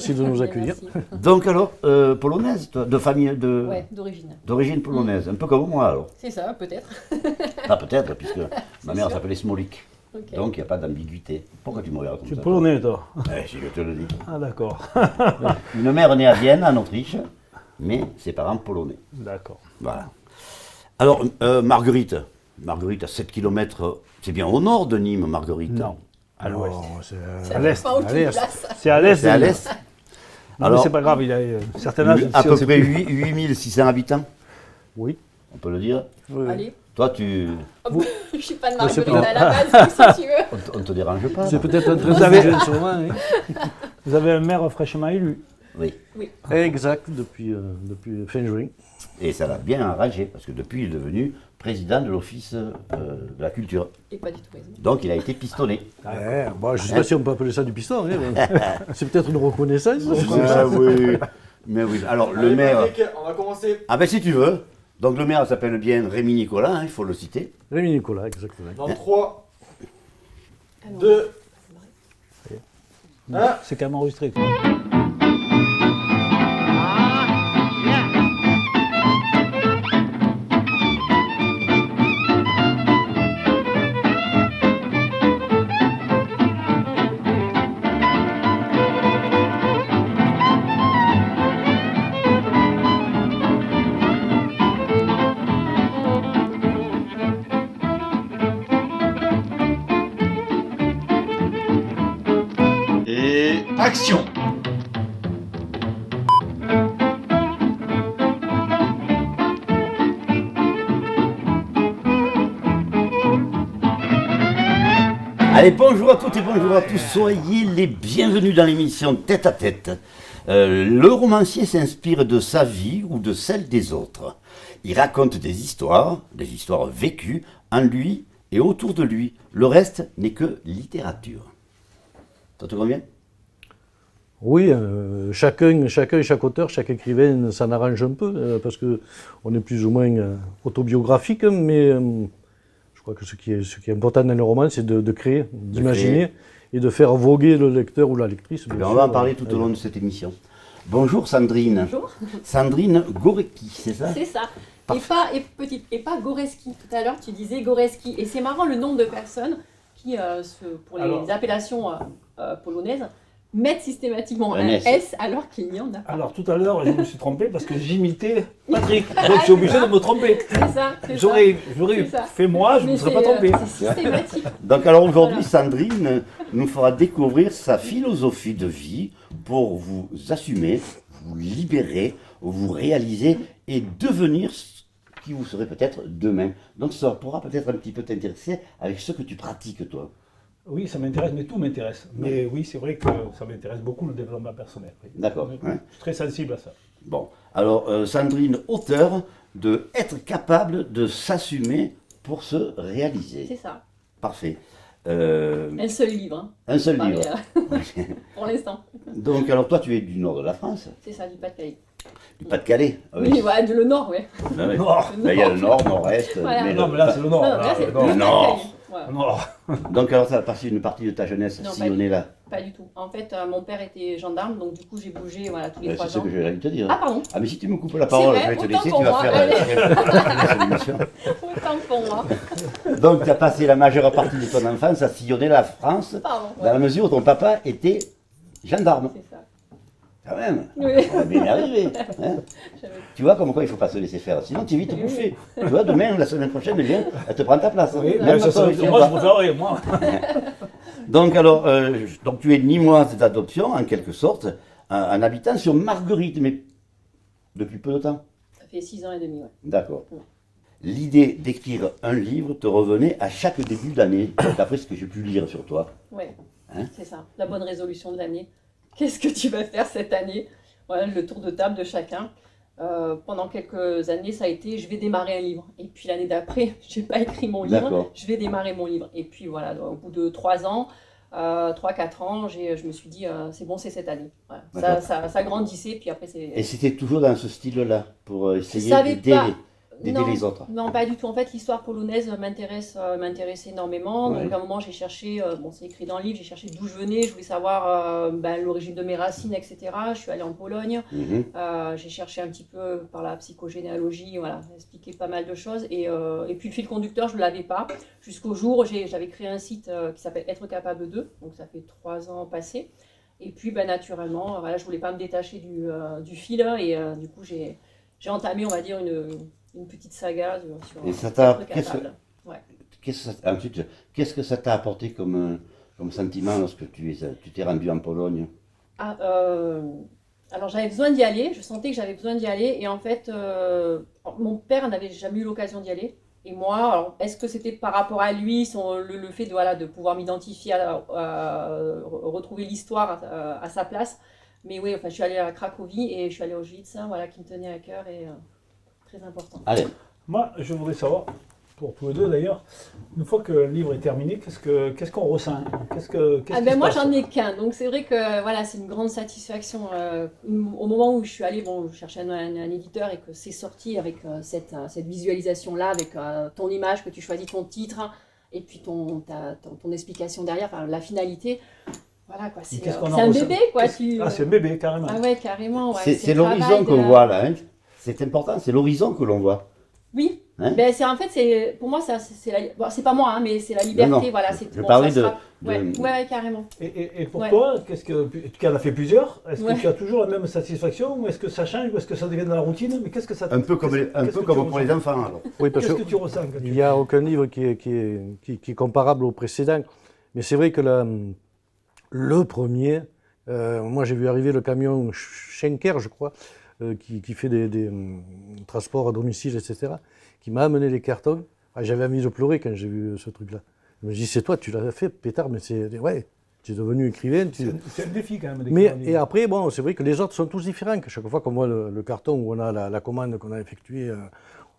merci de nous accueillir. Merci. Donc alors, polonaise, toi, de famille, Ouais, d'origine. d'origine polonaise, un peu comme moi alors. C'est ça, peut-être. Pas peut-être, puisque ma mère sûr. s'appelait Smolik. Ok. Donc il n'y a pas d'ambiguïté. Pourquoi tu me regardes comme Tu es ça polonais, toi? Si je te le dis. Ah, d'accord. Une mère née à Vienne, en Autriche, mais ses parents polonais. D'accord. Voilà. Alors, Marguerite. Marguerite, à 7 km, c'est bien au nord de Nîmes, Marguerite. Non. À l'ouest. Non, c'est Ça à l'est. dépend où à tu l'est. places. C'est à l'est. C'est à l'est. Non, mais Alors, c'est pas grave, il a un certain âge. à si on peu sait près plus. 8600 habitants, Oui. on peut le dire. Oui. Allez. Toi, tu... Je suis pas de Mais c'est Marguerite pas- à la base, si tu veux. on te dérange pas. C'est là peut-être un très jeune sûrement. Hein. Vous avez un maire fraîchement élu. Oui. Exact, depuis fin juin. Et ça l'a bien enragé, parce que depuis, il est devenu président de l'Office de la Culture. Et pas du tourisme. Donc, il a été pistonné. Ouais, bon, je ne sais pas si on peut appeler ça du piston. Hein, mais c'est peut-être une reconnaissance. Ah oui. Mais oui. Alors, le Allez, maire... Patrick, on va commencer. Ah ben, si tu veux. Donc, le maire s'appelle bien Rémi Nicolas, hein, il faut le citer. Rémi Nicolas, exactement. Dans 3, Alors, 2, 1. C'est quand même enregistré. Et action. Allez, bonjour à toutes et bonjour à tous, soyez les bienvenus dans l'émission Tête à Tête. Le romancier s'inspire de sa vie ou de celle des autres. Il raconte des histoires vécues en lui et autour de lui. Le reste n'est que littérature. Ça te convient? Oui, chaque auteur, chaque écrivain s'en arrange un peu, parce qu'on est plus ou moins autobiographique, mais je crois que ce qui est important dans le roman, c'est de créer, d'imaginer et de faire voguer le lecteur ou la lectrice. bien On sûr. va en parler tout au long de cette émission. Bonjour Sandrine. Bonjour. Sandrine Gorecki, c'est ça? C'est ça. Parfait. Et pas Goreski. Tout à l'heure, tu disais Goreski. Et c'est marrant le nombre de personnes qui, pour les Alors- appellations polonaises, mettent systématiquement Un un S. S alors qu'il n'y en a pas. Alors tout à l'heure, je me suis trompé parce que j'imitais Patrick, donc je suis obligé de me tromper. C'est ça. c'est J'aurais C'est ça. fait moi, je ne Mais me serais pas trompé. C'est systématique. Donc alors aujourd'hui, Voilà. Sandrine nous fera découvrir sa philosophie de vie pour vous assumer, vous libérer, vous réaliser et devenir ce qui vous serez peut-être demain. Donc ça pourra peut-être un petit peu t'intéresser avec ce que tu pratiques toi. Oui, ça m'intéresse, mais tout m'intéresse. Mais oui, c'est vrai que ça m'intéresse beaucoup le développement personnel. Oui. D'accord, Oui, hein. Je suis très sensible à ça. Bon, alors Sandrine, auteure de être capable de s'assumer pour se réaliser. C'est ça. Parfait. Un seul livre. Hein. Un seul Pas, livre. mais, pour l'instant. Donc alors toi tu es du nord de la France, C'est ça, du Pas-de-Calais. du Pas-de-Calais. Ah oui. Oui, voilà, le Nord, ouais. Ah oui. Nord. Ben, il y a le nord, nord-est. Voilà. mais Non, mais là, c'est le nord. Non, là, là, c'est le nord. Le Nord. Voilà. Nord. Donc alors ça a passé une partie de ta jeunesse Non, pas sillonnée là. Pas du tout. En fait, mon père était gendarme, donc du coup, j'ai bougé voilà, tous les C'est 3 ce ans. que j'allais te dire. Ah, pardon, Ah mais si tu me coupes la parole, vrai, je vais te autant laisser, pour tu vas moi, faire allez. l'émission. autant pour moi. Donc tu as passé la majeure partie de ton enfance à sillonner la France, Pardon. dans la mesure où ton papa était gendarme. C'est ça. Quand même, Oui. on va bien y arriver. Hein. J'avais- Tu vois comme quoi il ne faut pas se laisser faire, sinon tu es vite bouffé. Tu vois, demain, la semaine prochaine, elle vient, elle te prend ta place. Oui, Même mais ça toi, serait tu viens moi, pas. je préférerais, moi. Donc alors, donc tu es nîmoise d'adoption, en quelque sorte, en habitant sur Marguerite, mais depuis peu de temps. Ça fait 6 ans et demi, ouais. D'accord. Ouais. L'idée d'écrire un livre te revenait à chaque début d'année, d'après ce que j'ai pu lire sur toi. Ouais, Hein c'est ça. La bonne résolution de l'année. Qu'est-ce que tu vas faire cette année? Voilà, le tour de table de chacun. Pendant quelques années, ça a été je vais démarrer un livre. Et puis l'année d'après, je n'ai pas écrit mon livre, D'accord. je vais démarrer mon livre. Et puis voilà, au bout de 3 ans, 3-4 ans, je me suis dit c'est bon, c'est cette année. Voilà. D'accord. Ça grandissait, puis après c'est. Et c'était toujours dans ce style-là, pour essayer savais d'aider. pas. d'aider Non. les autres. Non, pas du tout. En fait, l'histoire polonaise m'intéresse énormément. Ouais. Donc, à un moment, j'ai cherché, bon, c'est écrit dans le livre, j'ai cherché d'où je venais, je voulais savoir l'origine de mes racines, etc. Je suis allée en Pologne, Mhm. j'ai cherché un petit peu par la psychogénéalogie, voilà, expliquer pas mal de choses. Et puis, le fil conducteur, je ne l'avais pas. Jusqu'au jour où j'avais créé un site qui s'appelle Être capable de. Donc, ça fait 3 ans passés. Et puis, naturellement, voilà, je ne voulais pas me détacher du fil. Et du coup, j'ai entamé, on va dire, une petite saga sur Et ça t'a- être capable. Ouais. Ensuite, qu'est-ce que ça t'a apporté comme sentiment lorsque tu t'es rendu en Pologne? Ah, alors j'avais besoin d'y aller, je sentais que j'avais besoin d'y aller et en fait mon père n'avait jamais eu l'occasion d'y aller et moi, alors est-ce que c'était par rapport à lui, le fait de pouvoir m'identifier retrouver l'histoire à sa place, mais oui, enfin je suis allée à Cracovie et je suis allée au Auschwitz, hein, voilà, qui me tenait à cœur et très important. Allez, Moi, je voudrais savoir, pour tous les deux d'ailleurs, une fois que le livre est terminé, qu'est-ce qu'on ressent? Qu'est-ce qui se Moi passe? j'en ai qu'un, donc c'est vrai que voilà, c'est une grande satisfaction. Au moment où je suis allée, bon, je cherchais un éditeur et que c'est sorti avec cette visualisation-là, avec ton image, que tu choisis ton titre et puis ton explication derrière, enfin, la finalité. Voilà quoi, c'est qu'est-ce qu'on en un ressent? bébé quoi. Ah, c'est un bébé, carrément. Ah ouais, carrément. Ouais, c'est le l'horizon travail qu'on de- voit là, hein. C'est important, c'est l'horizon que l'on voit. Oui. Hein? Ben, pour moi, bon, c'est pas moi, hein, mais c'est la liberté. Non, Voilà, je parlais ça sera- de- Ouais, carrément. Et pour Ouais. toi, tu en as fait plusieurs, est-ce Ouais. que tu as toujours la même satisfaction ou est-ce que ça change ou est-ce que ça devient de la routine? Mais qu'est-ce que ça Un peu comme, qu'est-ce que tu pour ressens? les enfants alors. Oui, parce Qu'est-ce que que tu ressens quand il n'y a aucun livre qui est comparable au précédent. Mais c'est vrai que le premier, moi j'ai vu arriver le camion Schenker, je crois, qui fait des transports à domicile, etc., qui m'a amené les cartons. Ah, j'avais envie de pleurer quand j'ai vu ce truc-là. Je me dis, c'est toi, tu l'as fait, pétard, mais ouais, tu es devenu écrivain. C'est un défi quand même Mais, d'écrire un livre. et après, bon, c'est vrai que les autres sont tous différents. Que chaque fois qu'on voit le carton où on a la commande qu'on a effectuée,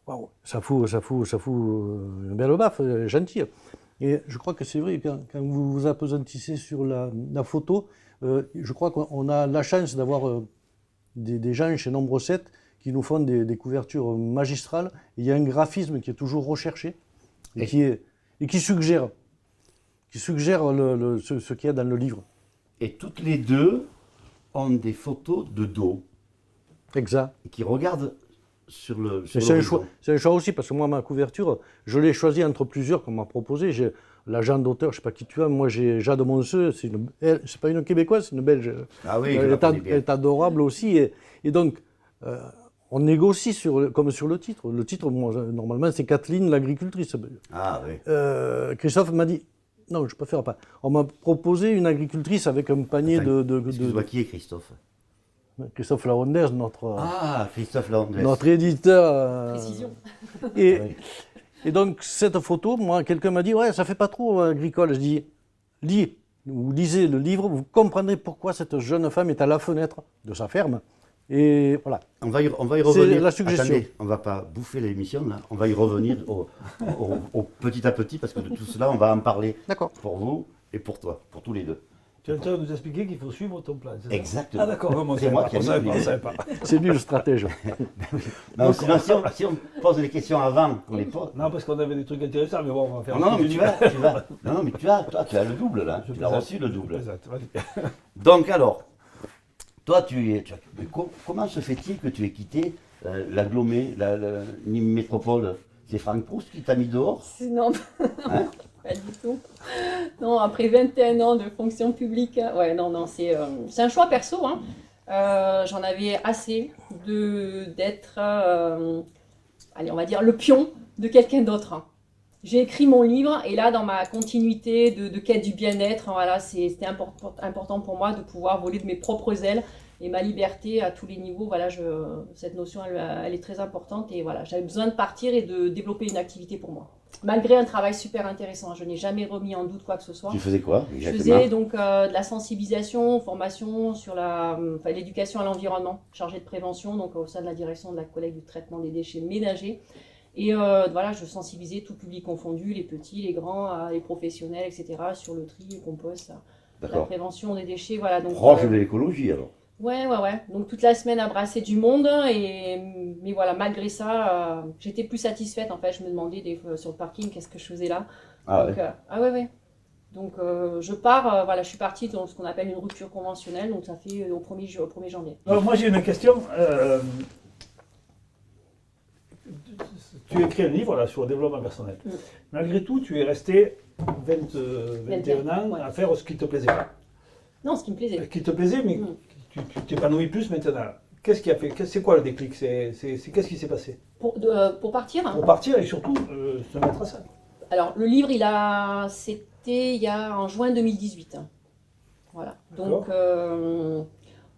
waouh, ça fout une belle baffe, gentille. Et je crois que c'est vrai, quand vous vous appesantissez sur la photo, je crois qu'on a la chance d'avoir des gens chez Nombre 7 qui nous font des couvertures magistrales. Il y a un graphisme qui est toujours recherché et qui suggère ce qu'il y a dans le livre. Et toutes les deux ont des photos de dos Exact. et qui regardent sur Mais c'est un l'horizon. choix, aussi, parce que moi, ma couverture, je l'ai choisie entre plusieurs qu'on m'a proposé. J'ai l'agent d'auteur, je ne sais pas qui tu as, moi j'ai Jade Monseux, c'est pas une Québécoise, c'est une Belge. Ah oui, je Elle la connais elle bien. est adorable aussi. Et donc, on négocie comme sur le titre. Le titre, moi, normalement, c'est Kathleen, l'agricultrice. Ah oui. Christophe m'a dit, non, je ne préfère pas. On m'a proposé une agricultrice avec un panier Excuse-moi, qui est Christophe? Christophe Larondaise, notre Christophe Landès. notre éditeur. Précision. Et, Oui. et donc, cette photo, moi, quelqu'un m'a dit, ouais, ça fait pas trop agricole. Je dis, vous lisez le livre, vous comprendrez pourquoi cette jeune femme est à la fenêtre de sa ferme. Et voilà. On va y revenir. la suggestion. Attendez, on ne va pas bouffer l'émission là. On va y revenir au petit à petit parce que de tout cela, on va en parler D'accord. pour vous et pour toi, pour tous les deux. Tu es en train de nous expliquer qu'il faut suivre ton plan, c'est ça? Exactement. Ah d'accord, on C'est moi qui ai ne savait mis pas, on l'idée. savait pas. C'est lui le stratège. Non, sinon, si on pose les questions avant qu'on les pose. Non, parce qu'on avait des trucs intéressants, mais bon, on va faire Non, un mais petit tu peu. vas. Non, mais tu as le double là. Je Tu l'as plaisante. reçu le double. Exact, vas-y. Donc alors, toi, mais comment se fait-il que tu aies quitté l'agglomé, la Nîmes Métropole? C'est Franck Proust qui t'a mis dehors? Non, Hein? pas du tout. Non, après 21 ans de fonction publique, ouais, non, c'est un choix perso. Hein. J'en avais assez d'être, allez, on va dire, le pion de quelqu'un d'autre. Hein. J'ai écrit mon livre et là, dans ma continuité de quête du bien-être, voilà, c'était important pour moi de pouvoir voler de mes propres ailes et ma liberté à tous les niveaux. Voilà, cette notion, elle est très importante et voilà, j'avais besoin de partir et de développer une activité pour moi. Malgré un travail super intéressant, je n'ai jamais remis en doute quoi que ce soit. Tu faisais quoi Je exactement? faisais donc de la sensibilisation, formation sur l'éducation à l'environnement, chargée de prévention, donc au sein de la direction de la collecte du traitement des déchets ménagers. Et voilà, je sensibilisais tout public confondu, les petits, les grands, les professionnels, etc., sur le tri, le compost, la D'accord. prévention des déchets. Voilà, donc, Proche de l'écologie alors. Ouais. Donc toute la semaine à brasser du monde, mais voilà, malgré ça, j'étais plus satisfaite. En fait, je me demandais sur le parking qu'est-ce que je faisais là. Ah Donc, ouais. ouais. Donc je pars, voilà, je suis partie dans ce qu'on appelle une rupture conventionnelle, donc ça fait au 1er janvier. Alors, moi j'ai une question. Tu écris un livre là, sur le développement personnel. Mm. Malgré tout, tu es resté 21 ans ouais. à faire ce qui te plaisait pas. Non, ce qui me plaisait. Ce qui te plaisait, mais Mm. tu t'épanouis plus maintenant. Qu'est-ce qui a fait, c'est quoi le déclic? Qu'est-ce qui s'est passé? Pour partir, Pour partir et surtout se mettre à ça. alors le livre, c'était il y a en juin 2018. Voilà. Donc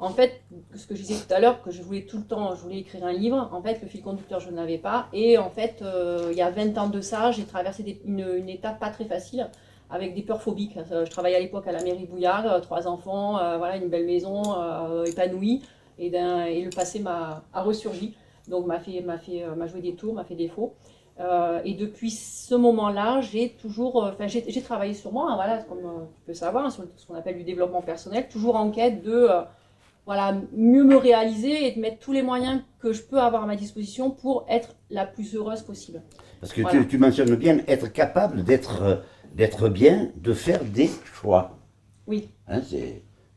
en fait, ce que je disais tout à l'heure, que je voulais tout le temps, je voulais écrire un livre. En fait, le fil conducteur, je ne l'avais pas. Et en fait, il y a 20 ans de ça, j'ai traversé une étape pas très facile, avec des peurs phobiques. Je travaillais à l'époque à la mairie Bouillard, 3 enfants, voilà, une belle maison, épanouie. Et le passé a ressurgi. Donc m'a joué des tours, m'a fait défaut. Et depuis ce moment-là, j'ai toujours, j'ai travaillé sur moi, hein, voilà, comme tu peux savoir, sur ce qu'on appelle du développement personnel, toujours en quête de voilà, mieux me réaliser et de mettre tous les moyens que je peux avoir à ma disposition pour être la plus heureuse possible. Parce que Voilà. tu mentionnes bien être capable d'être bien, de faire des choix. Oui. Hein,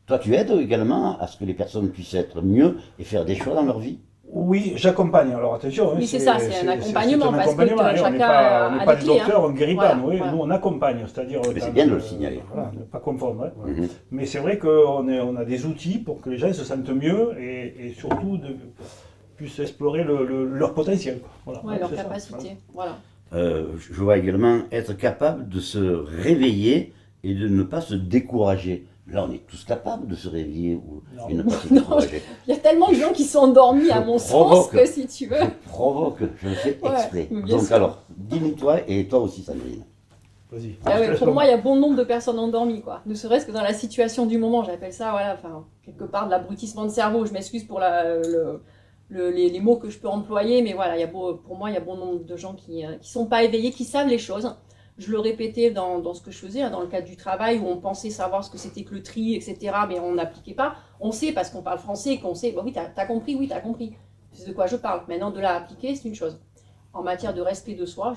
toi, tu aides également à ce que les personnes puissent être mieux et faire des choix dans leur vie. Oui, j'accompagne. Alors attention, Oui, c'est ça, c'est un accompagnement, parce que accompagnement, hein, chacun on n'est pas a des des clés, docteurs, hein. on ne guérit Voilà, pas. Nous, voilà. nous, on accompagne, c'est-à-dire. Mais c'est bien de le signaler. Voilà, ne pas confondre. Hein, voilà. Mhm. Mais c'est vrai qu'on a des outils pour que les gens se sentent mieux et surtout puissent explorer leur potentiel. Quoi. Voilà, Ouais, leur c'est ça, capacité. Voilà. Je vois également être capable de se réveiller et de ne pas se décourager. Là, on est tous capables de se réveiller ou Non. de ne pas se Non, décourager. Il y a tellement de gens qui sont endormis, à Je mon sens, provoque. que si tu veux. Je provoque, je le fais Ouais, exprès. mais bien Donc sûr. alors, dis-nous toi et toi aussi Sandrine. Vas-y. Ah ouais, Je te laisse pour moi, il y a bon nombre de personnes endormies, quoi. Ne serait-ce que dans la situation du moment, j'appelle ça, voilà, enfin, quelque part de l'abrutissement de cerveau. Je m'excuse pour les mots que je peux employer, mais voilà, pour moi, il y a bon nombre de gens qui sont pas éveillés, qui savent les choses. Je le répétais dans ce que je faisais, hein, dans le cadre du travail, où on pensait savoir ce que c'était que le tri, etc., mais on n'appliquait pas. On sait, parce qu'on parle français, et qu'on sait, bah oui, t'as compris, oui, t'as compris. C'est de quoi je parle. Maintenant, de là à appliquer, c'est une chose. En matière de respect de soi,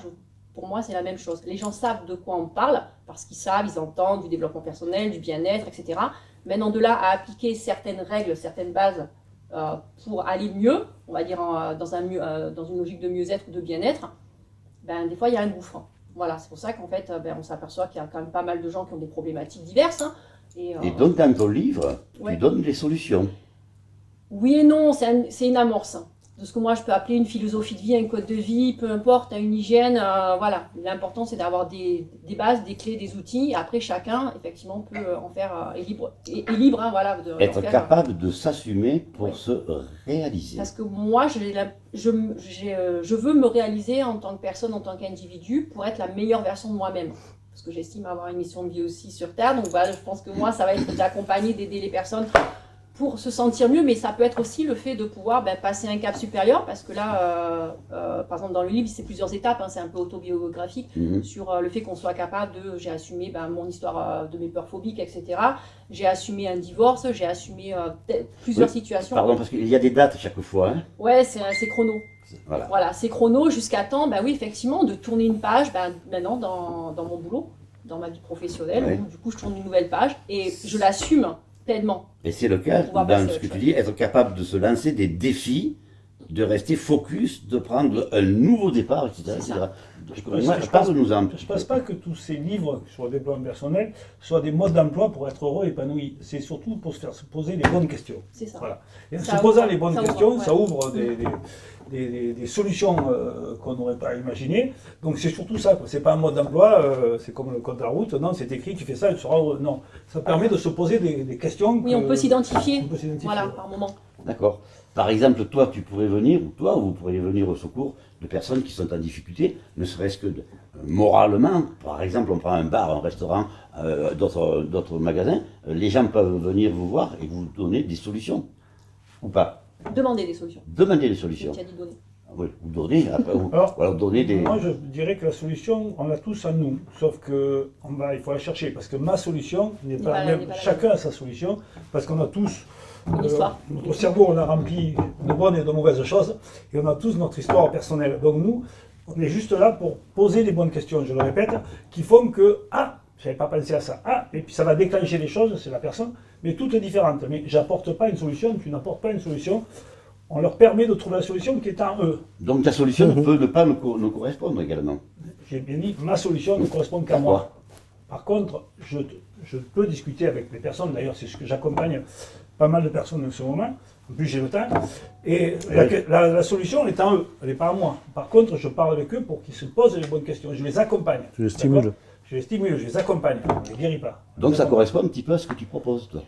pour moi, c'est la même chose. Les gens savent de quoi on parle, parce qu'ils savent, ils entendent du développement personnel, du bien-être, etc. Maintenant, de là à appliquer certaines règles, certaines bases pour aller mieux, on va dire dans une logique de mieux-être ou de bien-être, ben, des fois, il y a un gouffre. Voilà, c'est pour ça qu'en fait, on s'aperçoit qu'il y a quand même pas mal de gens qui ont des problématiques diverses. Hein, Et donc dans ton livre, Ouais. tu donnes des solutions. Oui et non, c'est une amorce de ce que moi je peux appeler une philosophie de vie, un code de vie, peu importe, une hygiène, voilà. L'important c'est d'avoir des bases, des clés, des outils. Après chacun, effectivement, peut en faire, est libre, hein, voilà. Être d'en faire, capable de s'assumer pour Oui. se réaliser. Parce que moi, je veux me réaliser en tant que personne, en tant qu'individu, pour être la meilleure version de moi-même. Parce que j'estime avoir une mission de vie aussi sur Terre. Donc voilà, je pense que moi, ça va être d'accompagner, d'aider les personnes pour se sentir mieux. Mais ça peut être aussi le fait de pouvoir passer un cap supérieur. Parce que là, par exemple, dans le livre, c'est plusieurs étapes. Hein, c'est un peu autobiographique Mhm. sur le fait qu'on soit capable de... J'ai assumé mon histoire de mes peurs phobiques, etc. J'ai assumé un divorce, j'ai assumé plusieurs Oui. situations. Pardon, parce qu'il y a des dates chaque fois. Hein. Ouais, c'est chrono. Voilà. Voilà, c'est chrono jusqu'à temps, oui, effectivement, de tourner une page, maintenant dans mon boulot, dans ma vie professionnelle, Ouais. où, du coup, je tourne une nouvelle page et je l'assume pleinement. Et c'est le cas Pouvoir passer dans à ce que autre tu chose. dis, être capable de se lancer des défis, de rester focus, de prendre un nouveau départ, etc. C'est etc. ça. Moi, parle-nous en. Je ne pense pas que tous ces livres sur le développement personnel soient des modes d'emploi pour être heureux et épanoui. C'est surtout pour se poser les bonnes questions. C'est ça. Voilà. Et en Ça se posant ouvre, les bonnes ça ouvre, questions, ouais. ça ouvre des solutions qu'on n'aurait pas imaginées. Donc c'est surtout ça. Ce n'est pas un mode d'emploi, c'est comme le code de la route. Non, c'est écrit, tu fais ça, tu seras heureux. Non, ça permet de se poser des questions. Oui, on peut s'identifier, on peut s'identifier. voilà, par moment. D'accord. Par exemple, toi, tu pourrais venir, ou toi, vous pourriez venir au secours de personnes qui sont en difficulté, ne serait-ce que moralement. Par exemple, on prend un bar, un restaurant, d'autres magasins. Les gens peuvent venir vous voir et vous donner des solutions. Ou pas. Demander des solutions. Demander des solutions. Tu as dit donner. Oui, ou donner, après, Alors, ou alors donner des. Moi, je dirais que la solution, on l'a tous en nous. Sauf que il faut la chercher. Parce que ma solution n'est pas la même. N'est pas la Chacun a sa solution. Parce qu'on a tous Une histoire. Notre cerveau, on a rempli de bonnes et de mauvaises choses, et on a tous notre histoire personnelle. Donc nous, on est juste là pour poser les bonnes questions, je le répète, qui font que, ah, j'avais pas pensé à ça, ah, et puis ça va déclencher les choses, c'est la personne, mais toutes différentes. Mais j'apporte pas une solution, tu n'apportes pas une solution, on leur permet de trouver la solution qui est en eux. Donc ta solution peut ne pas nous correspondre également. J'ai bien dit, ma solution ne correspond qu'à moi. Par contre, je peux discuter avec les personnes, d'ailleurs c'est ce que j'accompagne pas mal de personnes en ce moment, en plus j'ai le temps, et la solution elle est en eux, elle n'est pas en moi. Par contre, je parle avec eux pour qu'ils se posent les bonnes questions, je les accompagne. Tu les stimules. D'accord ? Je les stimule, je les accompagne, je ne les guéris pas. Donc ça correspond un petit peu à ce que tu proposes, toi.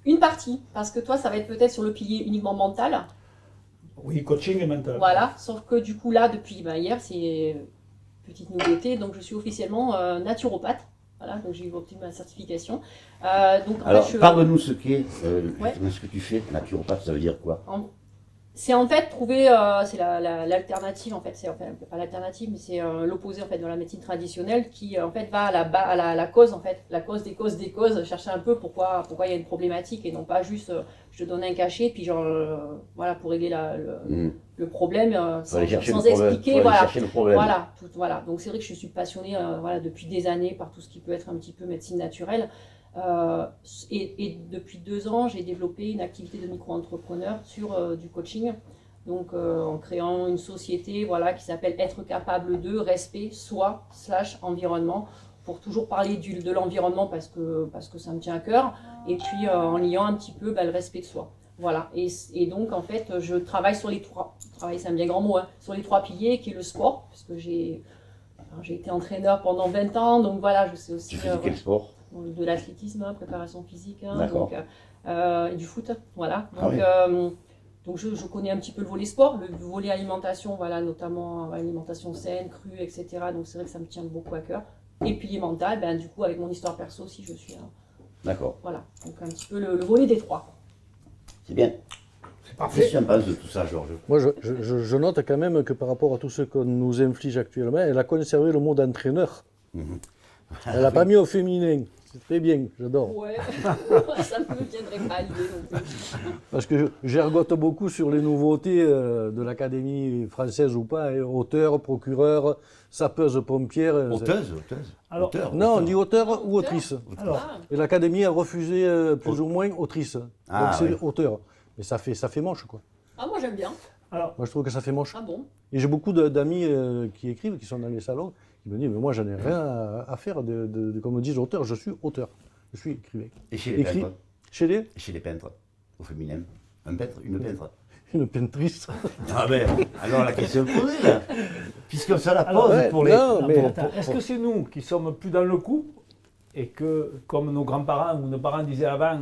Une partie, parce que toi, ça va être peut-être sur le pilier uniquement mental. Oui, coaching et mental. Voilà, sauf que du coup là, depuis hier, c'est petite nouveauté, donc je suis officiellement naturopathe. Voilà, donc j'ai obtenu ma certification. Donc, en Alors, fait, parle-nous ce qu'est, Ouais. ce que tu fais, naturopathe, ça veut dire quoi? C'est en fait trouver, c'est l'alternative en fait, c'est enfin, pas l'alternative, mais c'est l'opposé en fait de la médecine traditionnelle qui en fait va à la cause en fait, la cause des causes, chercher un peu pourquoi il y a une problématique et non pas juste je te donne un cachet puis genre voilà pour régler le problème Faut aller chercher sans le problème, expliquer faut aller voilà. chercher le problème. Voilà. Donc c'est vrai que je suis passionnée voilà depuis des années par tout ce qui peut être un petit peu médecine naturelle. Et depuis 2 ans, j'ai développé une activité de micro-entrepreneur sur du coaching, donc en créant une société voilà, qui s'appelle Être capable de respect, soi, / environnement, pour toujours parler de l'environnement parce que ça me tient à cœur, et puis en liant un petit peu le respect de soi. Voilà. Et donc en fait, je travaille sur les 3, travail c'est un bien grand mot, hein, sur les 3 piliers qui est le sport, puisque j'ai été entraîneur pendant 20 ans, donc voilà, je sais aussi... Tu fais quel sport? De l'athlétisme, préparation physique, D'accord. et du foot, voilà. Ah Donc, oui. donc je connais un petit peu le volet sport, le volet alimentation, voilà, notamment alimentation saine, crue, etc. Donc c'est vrai que ça me tient beaucoup à cœur. Et puis les mentales, ben, du coup avec mon histoire perso aussi, je suis D'accord. voilà. Donc un petit peu le volet des 3. C'est bien. C'est Qu'est-ce que parfait. tu en penses de tout ça, Georges? Moi, je note quand même que par rapport à tout ce qu'on nous inflige actuellement, elle a conservé le mot d'entraîneur. Elle n'a pas mis au féminin. C'est très bien, j'adore. Ouais, ça ne me viendrait pas à l'idée non plus. Parce que j'ergote beaucoup sur les nouveautés de l'Académie française ou pas, hein, auteur, procureur, sapeuse, pompière. Auteuse. Alors, Auteur, Non, on auteur. dit auteur ou Auteur. autrice. Alors, Ah, Et l'Académie a refusé plus ou moins autrice. Ah, Donc c'est oui. auteur. Mais ça fait moche, quoi. moi j'aime bien. alors, Moi, je trouve que ça fait moche. Ah bon? Et j'ai beaucoup d'amis qui écrivent, qui sont dans les salons, qui me disent, mais moi, j'en ai rien à faire comme disent auteur. Je suis auteur. Je suis écrivain. Et chez les Écrit peintres? chez les Et chez les peintres, au féminin? Un peintre, une peintre? une peintrice. Ah ben, alors la question est posée là. Puisque ça la Alors, pose ouais, pour les... non, mais- attends, est-ce que c'est nous qui sommes plus dans le coup et que, comme nos grands-parents ou nos parents disaient avant,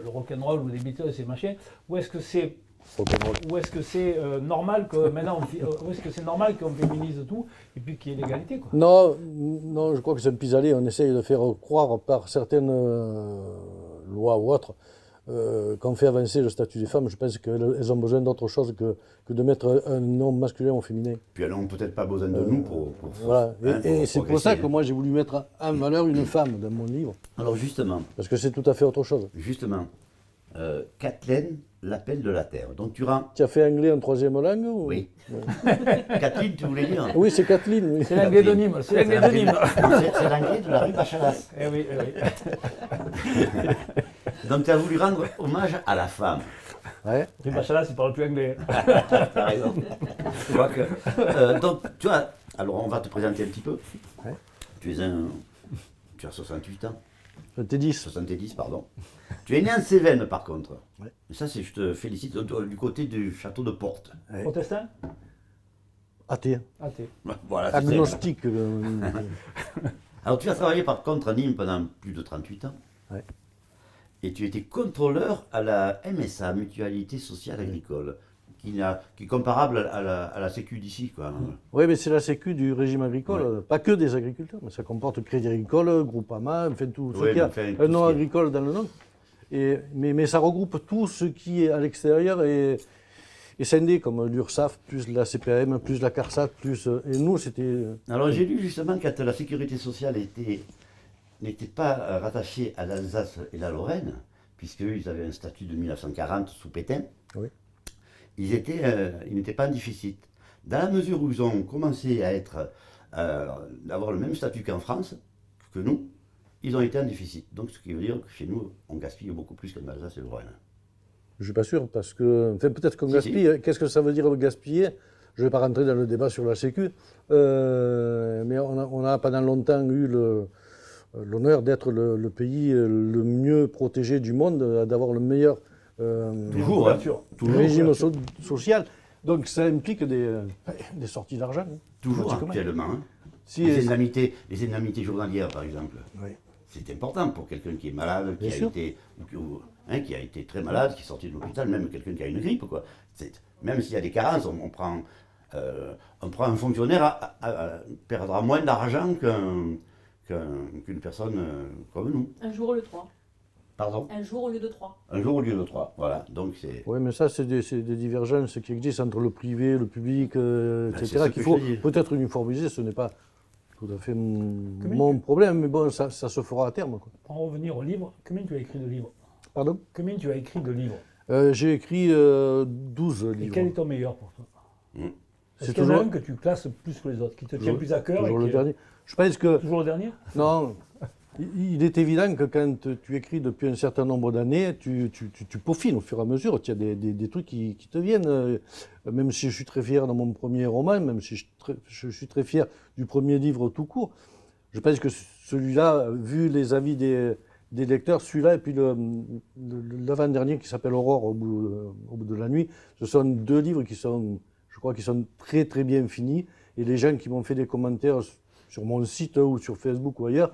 le rock'n'roll ou les Beatles et machin, ou est-ce que c'est normal que maintenant, ou est-ce que c'est normal qu'on féminise tout et puis qu'il y ait l'égalité quoi? Non, je crois que c'est un pis-aller. On essaye de faire croire par certaines lois ou autres qu'on fait avancer le statut des femmes. Je pense qu'elles ont besoin d'autre chose que de mettre un nom masculin au féminin. Puis elles n'ont peut-être pas besoin de nous pour Voilà. hein, Et c'est pour progresser, ça que hein. moi j'ai voulu mettre en valeur une femme dans mon livre. Alors justement, Parce que c'est tout à fait autre chose. Kathleen, l'appel de la Terre. Donc tu rends... Tu as fait anglais en 3e langue ou... Oui. Kathleen, tu voulais dire? Oui, c'est Kathleen. Oui. C'est l'anglais de Nîmes, c'est l'anglais de Nîmes. C'est l'anglais de la rue Bachalas. Eh oui, Donc tu as voulu rendre hommage à la femme. Ouais. Rue Bachalas, il parle plus anglais. T'as raison. Je crois que... donc tu as... Alors on va te présenter un petit peu. Ouais. Tu as 68 ans. T'es 10. 70, pardon. Tu es né en Cévennes, par contre. Ouais. Et ça, je te félicite, du côté du château de Porte. Ouais. Protestant? Athée. Athée. Voilà, c'est ça. Agnostique. Alors, tu as travaillé, par contre, à Nîmes pendant plus de 38 ans. Ouais. Et tu étais contrôleur à la MSA, Mutualité Sociale Agricole, qui est comparable à la Sécu d'ici, quoi. Oui, mais c'est la sécu du régime agricole. Pas que des agriculteurs, mais ça comporte Crédit Agricole, Groupama, enfin tout ce Oui, qui a mais enfin, tout un ce nom qui est- agricole dans le nom. Mais ça regroupe tout ce qui est à l'extérieur et scindé, comme l'URSSAF, plus la CPAM, plus la CARSAT, plus... Et nous, c'était... Alors, j'ai lu justement quand la sécurité sociale n'était pas rattachée à l'Alsace et la Lorraine, puisqu'ils avaient un statut de 1940 sous Pétain. Oui. Ils n'étaient pas en déficit. Dans la mesure où ils ont commencé à d'avoir le même statut qu'en France, que nous, ils ont été en déficit. Donc ce qui veut dire que chez nous, on gaspille beaucoup plus qu'en Alsace et Lorraine. Je ne suis pas sûr, parce que, enfin, peut-être qu'on Si, gaspille. Qu'est-ce que ça veut dire gaspiller? Je ne vais pas rentrer dans le débat sur la Sécu, mais on a pendant longtemps eu l'honneur d'être le pays le mieux protégé du monde, d'avoir le meilleur Toujours, couverture. régime social. Donc ça implique des sorties d'argent. Hein, Toujours pratiquement. actuellement. Hein. Si, les indemnités journalières, par exemple. oui. C'est important pour quelqu'un qui est malade, Bien sûr. qui a été très malade, qui est sorti de l'hôpital, même quelqu'un qui a une grippe, quoi. Même s'il y a des carences, on prend un fonctionnaire perdra moins d'argent qu'une personne comme nous. Un jour au lieu de 3. Pardon? Un jour au lieu de 3. Un jour au lieu de 3. Voilà. Donc c'est. Oui, mais ça, c'est des divergences qui existent entre le privé, le public, c'est ce etc., que qu'il je faut te dis. peut-être uniformiser. Ce n'est pas tout à fait mon problème, mais bon, ça se fera à terme, quoi. Pour en revenir au livre, combien tu as écrit de livres? Pardon? Combien tu as écrit de livres? J'ai écrit 12 Et livres. quel est ton meilleur pour toi? Est-ce C'est qu'il y en a toujours- un que tu classes plus que les autres, qui te tient Toujours- plus à cœur toujours et le qui est- dernier. Je pense que, Toujours le dernier? non, il est évident que quand tu écris depuis un certain nombre d'années, tu peaufines au fur et à mesure. Tu as des trucs qui te viennent. Même si je suis très fier de mon premier roman, même si je suis très fier du premier livre tout court, je pense que celui-là, vu les avis des lecteurs, celui-là et puis l'avant-dernier qui s'appelle Aurore au bout de la nuit, ce sont deux livres qui sont, je crois, qui sont très très bien finis. Et les gens qui m'ont fait des commentaires sur mon site ou sur Facebook ou ailleurs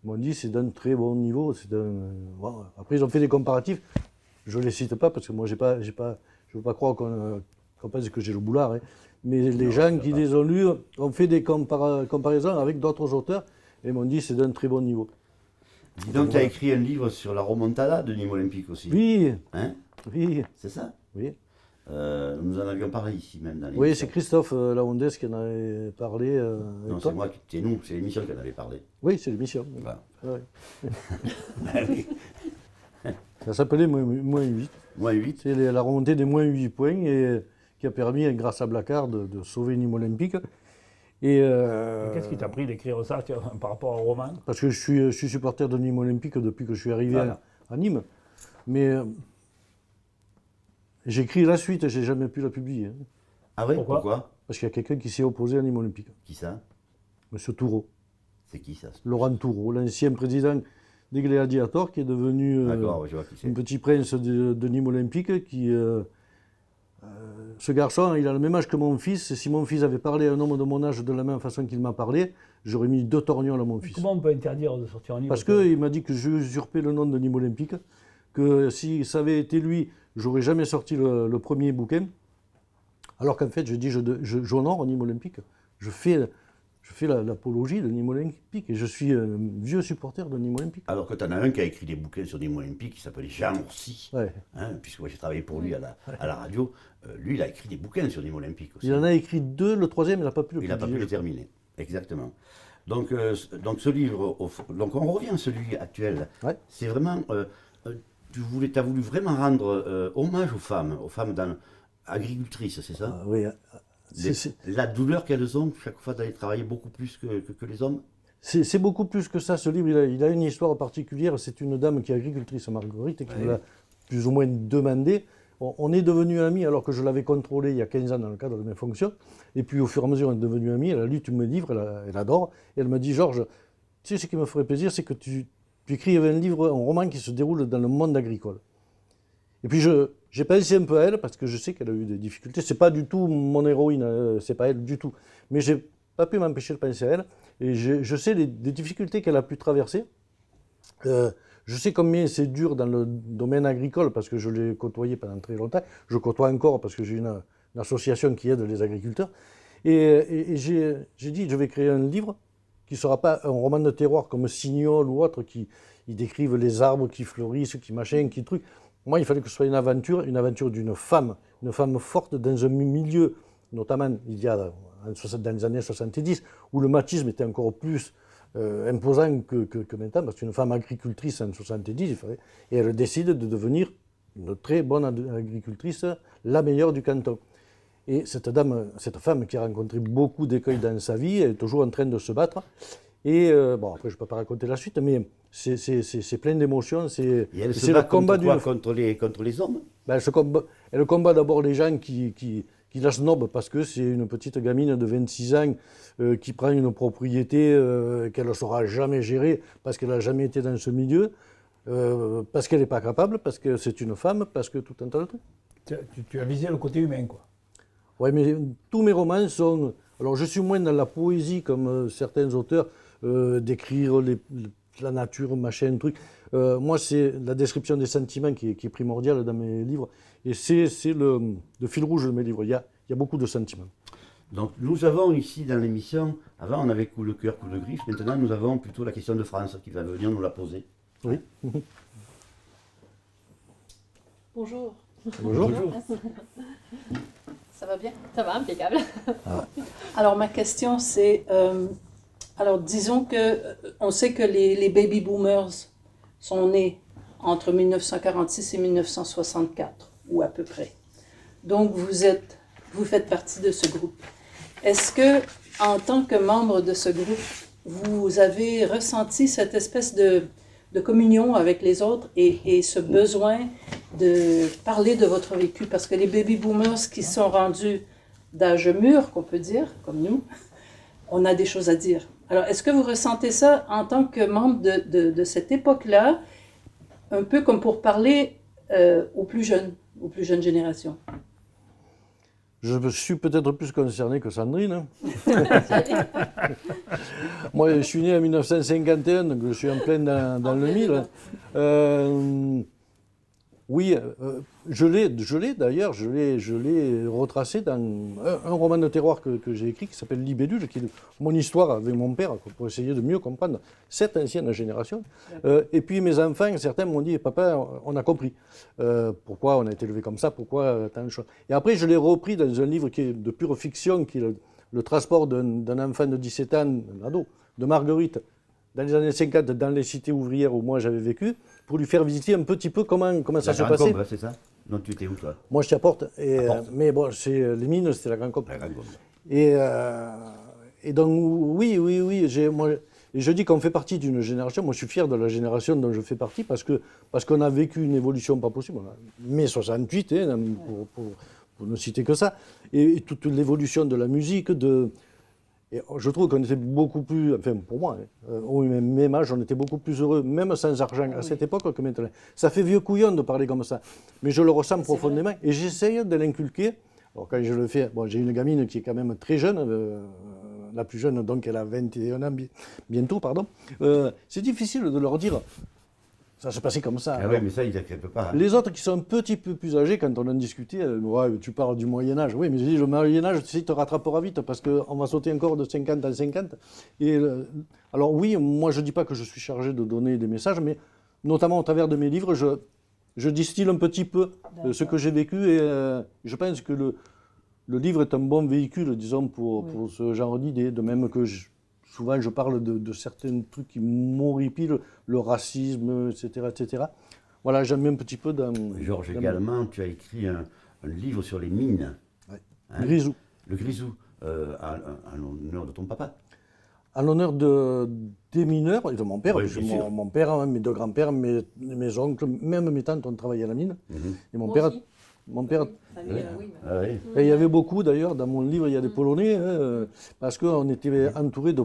m'ont dit c'est d'un très bon niveau. Bon. Après ils ont fait des comparatifs. Je les cite pas parce que moi je veux pas croire qu'on pense que j'ai le boulard. Hein. Mais les gens qui les ont lus ont fait des comparaisons avec d'autres auteurs et m'ont dit c'est d'un très bon niveau. Dis donc, tu as écrit un livre sur la remontada de Nîmes Olympique aussi. Oui, Hein? oui, C'est ça? oui. Nous en avions parlé ici même dans l'émission. Oui, c'est Christophe Laondes qui en avait parlé. Avec Non, toi. c'est moi, c'est nous, c'est l'émission qui en avait parlé. Oui, c'est l'émission. Voilà. Ouais. Ah oui. Ça s'appelait moins 8. Moins 8. C'est la remontée des moins 8 points et qui a permis, grâce à Blacard, de sauver Nîmes Olympique. Et, Et qu'est-ce qui t'a pris d'écrire ça par rapport au roman? parce que je suis supporter de Nîmes Olympique depuis que je suis arrivé Voilà. à Nîmes. Mais j'ai écrit la suite, j'ai jamais pu la publier. Hein, Ah oui, Pourquoi pourquoi? parce qu'il y a quelqu'un qui s'est opposé à Nîmes Olympique. Qui ça? Monsieur Toureau. C'est qui ça? Laurent Toureau, l'ancien président des Gladiators, qui est devenu D'accord, je vois qui c'est. un petit prince de Nîmes Olympique. Ce garçon, il a le même âge que mon fils. Et si mon fils avait parlé à un homme de mon âge de la même façon qu'il m'a parlé, j'aurais mis 2 torgnoles à mon fils. Comment on peut interdire de sortir un livre? Parce qu'il m'a dit que j'usurpais le nom de Nîmes Olympique, que si ça avait été lui, j'aurais jamais sorti le premier bouquin. Alors qu'en fait, je dis, j'honore Nîmes Olympique. Je fais l'apologie de Nîmes Olympique et je suis un vieux supporter de Nîmes Olympique. Alors que tu en as un qui a écrit des bouquins sur Nîmes Olympique qui s'appelle Jean Ourcy, Ouais. hein, puisque moi j'ai travaillé pour lui à la radio. Lui, il a écrit des bouquins sur Nîmes Olympique aussi. Il en a écrit 2, le troisième, il n'a pas pu le Il n'a pas pu publier. le terminer. Exactement. Donc ce livre, donc on revient à celui actuel. Ouais. C'est vraiment, tu as voulu vraiment rendre hommage aux femmes agricultrices, c'est ça? Oui, La douleur qu'elles ont chaque fois d'aller travailler beaucoup plus que les hommes. c'est beaucoup plus que ça. Ce livre, il a une histoire particulière. C'est une dame qui est agricultrice, Marguerite, qui me l'a plus ou moins demandé. On est devenus amis alors que je l'avais contrôlé il y a 15 ans dans le cadre de mes fonctions. Et puis au fur et à mesure, on est devenus amis. Elle a lu tous mes livres, elle adore. Et elle m'a dit, Georges, tu sais ce qui me ferait plaisir, c'est que tu écrives un livre, un roman qui se déroule dans le monde agricole. Et puis j'ai pensé un peu à elle parce que je sais qu'elle a eu des difficultés. C'est pas du tout mon héroïne, c'est pas elle du tout. Mais j'ai pas pu m'empêcher de penser à elle. Et je sais les difficultés qu'elle a pu traverser. Je sais combien c'est dur dans le domaine agricole parce que je l'ai côtoyé pendant très longtemps. Je côtoie encore parce que j'ai une association qui aide les agriculteurs. Et j'ai dit, je vais créer un livre qui ne sera pas un roman de terroir comme Signol ou autre qui décrivent les arbres qui fleurissent, qui machin, qui truc. Moi, il fallait que ce soit une aventure d'une femme forte dans un milieu, notamment il y a dans les années 70, où le machisme était encore plus imposant que maintenant, parce qu'une femme agricultrice en 70, et elle décide de devenir une très bonne agricultrice, la meilleure du canton. Et cette femme qui a rencontré beaucoup d'écueils dans sa vie, elle est toujours en train de se battre. Et bon, après, je ne peux pas raconter la suite, mais c'est plein d'émotions. Et elle se bat contre quoi? Contre les hommes? Ben, elle combat d'abord les gens qui la snobent parce que c'est une petite gamine de 26 ans qui prend une propriété qu'elle ne saura jamais gérer parce qu'elle n'a jamais été dans ce milieu, parce qu'elle n'est pas capable, parce que c'est une femme, parce que tout un tas de trucs. Tu as visé le côté humain, quoi. Oui, mais tous mes romans sont... Alors, je suis moins dans la poésie, comme certains auteurs, d'écrire la nature, machin, truc. Moi, c'est la description des sentiments qui est primordiale dans mes livres. Et c'est le fil rouge de mes livres. Il y a beaucoup de sentiments. Donc, nous avons ici dans l'émission, avant on avait coup de cœur, coup de griffe, maintenant nous avons plutôt la question de France qui va venir nous la poser. Oui. Bonjour. Bonjour. Ça va bien? Ça va, impeccable. Alors, ma question, c'est... alors, disons que on sait que les baby boomers sont nés entre 1946 et 1964, ou à peu près. Donc, vous faites partie de ce groupe. Est-ce que, en tant que membre de ce groupe, vous avez ressenti cette espèce de communion avec les autres et ce besoin de parler de votre vécu? Parce que les baby boomers qui sont rendus d'âge mûr, qu'on peut dire, comme nous, on a des choses à dire. Alors, est-ce que vous ressentez ça en tant que membre de cette époque-là, un peu comme pour parler aux plus jeunes générations? Je suis peut-être plus concerné que Sandrine. Hein. Moi, je suis né en 1951, donc je suis en plein dans le mille. Oui, je l'ai d'ailleurs, je l'ai retracé dans un roman de terroir que j'ai écrit qui s'appelle Libellule, qui est mon histoire avec mon père, pour essayer de mieux comprendre cette ancienne génération. Et puis mes enfants, certains m'ont dit, papa, on a compris pourquoi on a été élevé comme ça, pourquoi tant de choses. Et après, je l'ai repris dans un livre qui est de pure fiction, qui est le transport d'un enfant de 17 ans, un ado, de Marguerite, dans les années 50, dans les cités ouvrières où moi j'avais vécu, pour lui faire visiter un petit peu comment ça se passait. C'est ça? Donc tu étais où, toi? Moi, je suis à Porte. Mais bon, les mines, c'était la Grande Combe. La Grande Combe. Et donc, oui. Je dis qu'on fait partie d'une génération. Moi, je suis fier de la génération dont je fais partie parce qu'on a vécu une évolution pas possible. Mai 68, hein, pour ne citer que ça. Et toute l'évolution de la musique, et je trouve qu'on était beaucoup plus, enfin pour moi, au même âge, on était beaucoup plus heureux, même sans argent, à cette époque que maintenant. Ça fait vieux couillon de parler comme ça, mais je le ressens profondément et j'essaye de l'inculquer. Alors quand je le fais, bon, j'ai une gamine qui est quand même très jeune, la plus jeune, donc elle a 21 ans bientôt, pardon. C'est difficile de leur dire, ça se passait comme ça. Ah oui, mais ça, ils n'acceptent pas. Hein. Les autres qui sont un petit peu plus âgés, quand on en discutait, ouais, tu parles du Moyen-Âge. Oui, mais je dis, le Moyen-Âge, tu sais, te rattrapera vite parce qu'on va sauter encore de 50 en 50. Alors oui, moi, je ne dis pas que je suis chargé de donner des messages, mais notamment au travers de mes livres, je distille un petit peu ce que j'ai vécu et je pense que le livre est un bon véhicule, disons, pour ce genre d'idées, de même que souvent, je parle de certains trucs qui m'horripilent, le racisme, etc. Voilà, j'aime un petit peu dans... Georges, également, tu as écrit un livre sur les mines. Ouais. Hein? Grisou. Le Grisou, en l'honneur de ton papa. En l'honneur des mineurs et de mon père, Oui, parce que bien sûr. mon père, mes deux grands-pères, mes oncles, même mes tantes ont travaillé à la mine. Et Moi aussi. Mon père, Oui. Ah oui. et il y avait beaucoup d'ailleurs, dans mon livre, il y a des Polonais, hein, parce qu'on était entouré de